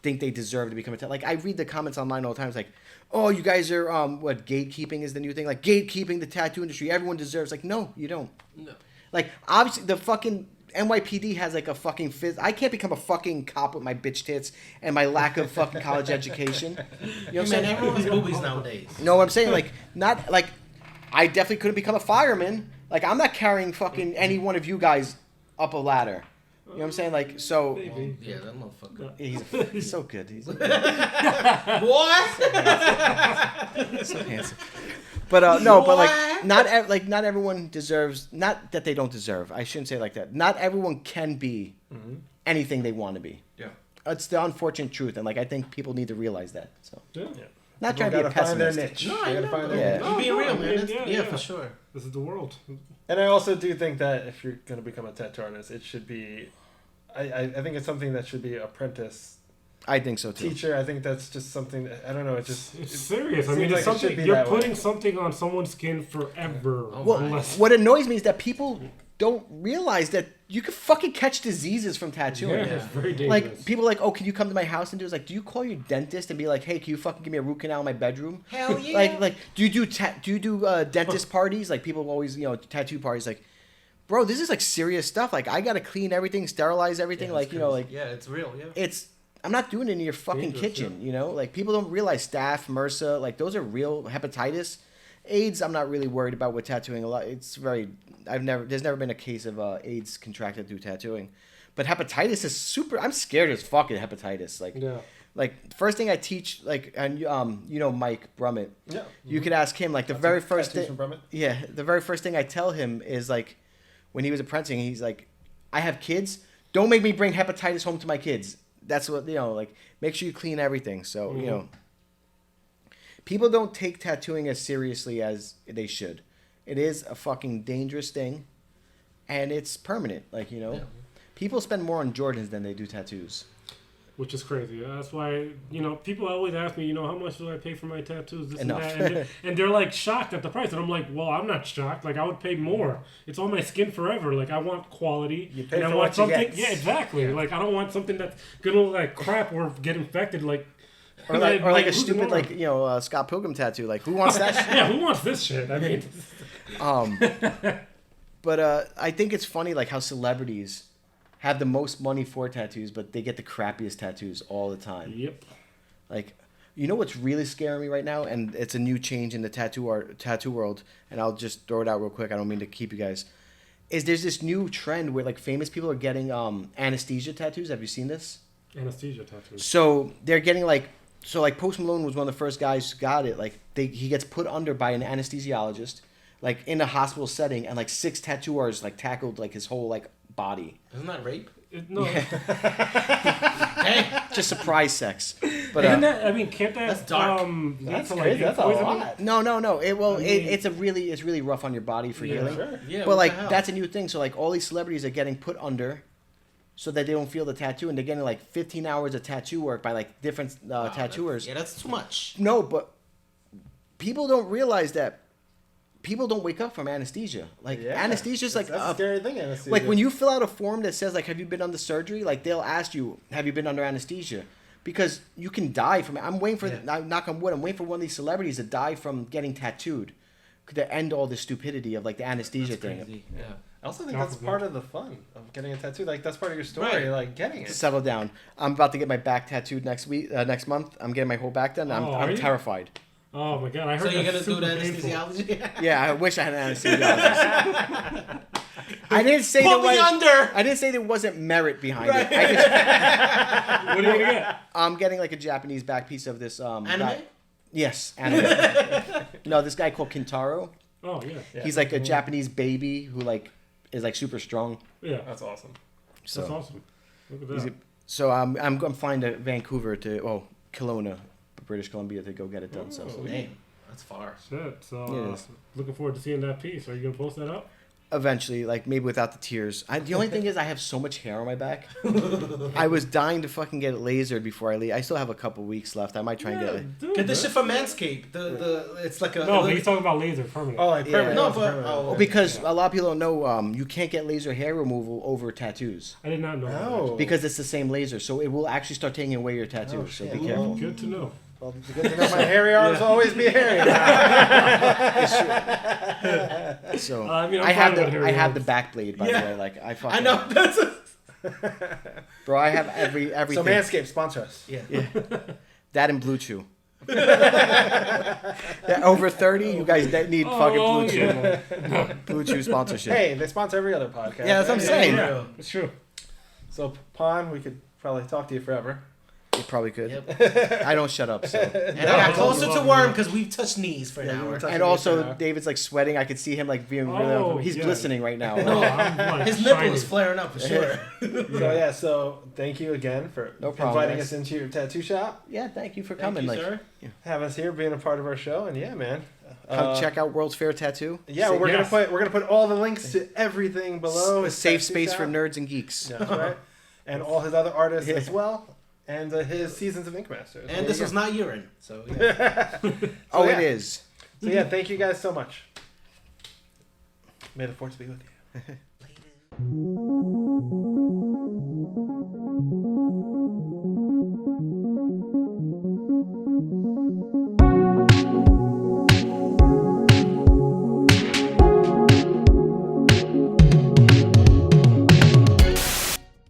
think they deserve to become a tattooer. Like I read the comments online all the time. It's like, oh, you guys are what gatekeeping is the new thing? Like gatekeeping the tattoo industry. Everyone deserves. Like no, you don't. No. Like obviously the fucking NYPD has like a fucking I can't become a fucking cop with my bitch tits and my lack of fucking college education. You know what I'm saying? Everyone's boobies nowadays. No, what I'm saying like not like I definitely couldn't become a fireman. Like I'm not carrying fucking any one of you guys up a ladder. You know what I'm saying? Like so. Maybe. Yeah, that motherfucker. He's so good. He's Boy! so handsome. But no, but like not everyone deserves. Not that they don't deserve. I shouldn't say it like that. Not everyone can be anything they want to be. Yeah. It's the unfortunate truth, and like I think people need to realize that. So Yeah. not People trying to be a gotta find their pessimist. niche. No, They I gotta know. find their Yeah. niche. You being real, I man. mean, Yeah, for sure. This is the world. And I also do think that if you're going to become a tattoo artist, it should be, I think it's something that should be apprentice I think so too. teacher. I think that's just something that, I don't know, it just... It's serious. it I mean, seems it's like it should something be you're that way. putting something on someone's skin forever. Oh Well, my. unless what annoys me is that people don't realize that you can fucking catch diseases from tattooing. yeah, it's very dangerous. Like people are like, oh, can you come to my house and do? It's like, do you call your dentist and be like, hey, can you fucking give me a root canal in my bedroom? Hell yeah. Like, do you do dentist parties? Like people always, tattoo parties. Like, bro, this is like serious stuff. Like I gotta clean everything, sterilize everything. Yeah, like it's crazy. like Yeah, it's real, yeah. I'm not doing it in your fucking Dangerous, kitchen. You know, like people don't realize staph, MRSA, like those are real. Hepatitis, AIDS. I'm not really worried about with tattooing a lot. It's very. There's never been a case of AIDS contracted through tattooing, but hepatitis is super. I'm scared as fuck of hepatitis. Like, yeah. like first thing I teach, like, and Mike Brummett. Yeah. You could ask him like the That's very a first tattoos thing. from Brummett? Yeah, the very first thing I tell him is like, when he was apprenticing, he's like, I have kids. Don't make me bring hepatitis home to my kids. That's what like. Make sure you clean everything. So people don't take tattooing as seriously as they should. It is a fucking dangerous thing, and it's permanent. Like people spend more on Jordans than they do tattoos. Which is crazy. That's why, people always ask me, how much do I pay for my tattoos, this Enough. and that. And they're like shocked at the price. And I'm like, well, I'm not shocked. Like, I would pay more. It's on my skin forever. Like, I want quality. You pay and I for want what you something. get. Yeah, exactly. Like, I don't want something that's going to look like crap or get infected. Like, Or like a who's stupid more? Scott Pilgrim tattoo. Like who wants that shit? Yeah, who wants this shit? I mean, But I think it's funny like how celebrities have the most money for tattoos, but they get the crappiest tattoos all the time. yep. Like, what's really scaring me right now, and it's a new change in the tattoo world, and I'll just throw it out real quick. I don't mean to keep you guys. Is there's this new trend where like famous people are getting anesthesia tattoos? Have you seen this? Anesthesia tattoos. So they're getting like Post Malone was one of the first guys who got it. Like he gets put under by an anesthesiologist, like in a hospital setting, and like 6 tattooers like tackled like his whole like body. Isn't that rape? No. Hey, Just surprise sex. But Isn't that, I mean, can't that... That's dark. lead That's to, crazy. That's a poisoning? lot. no. I mean- It's really rough on your body for Yeah, healing. Sure. yeah. But what like the hell? that's a new thing. So like all these celebrities are getting put under, so that they don't feel the tattoo, and they're getting like 15 hours of tattoo work by like different Wow, tattooers. That's too much. No, but people don't realize that people don't wake up from anesthesia. Like Yeah. anesthesia is like That's a scary thing, anesthesia. like when you fill out a form that says like have you been under surgery, like they'll ask you have you been under anesthesia, because you can die from it. I'm waiting for Yeah. knock on wood. I'm waiting for one of these celebrities to die from getting tattooed, to end all the stupidity of like the anesthesia That's thing. crazy. Yeah. Yeah. I also think Not that's for part of the fun of getting a tattoo. Like that's part of your story, Right. like getting it. Settle down. I'm about to get my back tattooed next month. I'm getting my whole back done. Oh, are I'm you? terrified. Oh my god! I So heard you're gonna that's do super the painful. anesthesiology? Yeah, I wish I had an anesthesiologist. I didn't say Put me under. I didn't say there wasn't merit behind it. I just, What are you gonna get? I'm getting like a Japanese back piece of this. Anime? Yes, anime. No, this guy called Kintaro. Oh yeah. Yeah. He's like a Japanese baby who like is like super strong. Yeah. That's awesome. So That's awesome. Look at he's that. so I'm flying to Vancouver Kelowna, British Columbia to go get it done. So Oh. Damn, that's far. Shit. So It is. looking forward to seeing that piece. Are you gonna post that up? eventually, like maybe without the tears. The only thing is I have so much hair on my back. I was dying to fucking get it lasered before I leave. I still have a couple weeks left. I might try and get it. dude, Get this man. shit from Manscaped. It's like a No, but he's talking about laser permanent. Oh, like Yeah. permanent. No, it's but- permanent. oh, Well, because a lot of people don't know, you can't get laser hair removal over tattoos I did not know. No. That, because it's the same laser, so it will actually start taking away your tattoos. Oh, so shit. be actually. careful. Good to know. Well, it's good to know my hairy arms always be hairy. So I mean, I'm I have fine with hairy I have the arms. back blade by Yeah. the way. Like I fucking I know. That's bro. I have everything. So Manscaped, sponsor us. yeah. Yeah. That and Blue Chew. Yeah, over 30, you guys need fucking Blue Chew. yeah. Blue Chew sponsorship. Hey, they sponsor every other podcast. Yeah, that's what I'm right? saying. Yeah, it's true. So, Pon, we could probably talk to you forever. You probably could. Yep. I don't shut up. So. And I got closer to Worm because we've touched knees for an Yeah, we hour. were touching And base also, right now. David's like sweating. I could see him like being. Oh, he's yeah. glistening right now. No, I'm like His nipple shining. is flaring up for sure. So thank you again for No problem, inviting guys. us into your tattoo shop, Yeah, thank you for Thank coming. you, like, sir. having us here, being a part of our show, and yeah, man. come check out World's Fair Tattoo. Yeah, Yes. we're gonna put all the links to everything below. A his safe tattoo space shop. for nerds and geeks. Yeah, that's right. And all his other artists Yeah. as well, and his Seasons of Ink Masters. And this was not urine. So, yeah. Oh, yeah. it is. So yeah, thank you guys so much. May the force be with you. Later.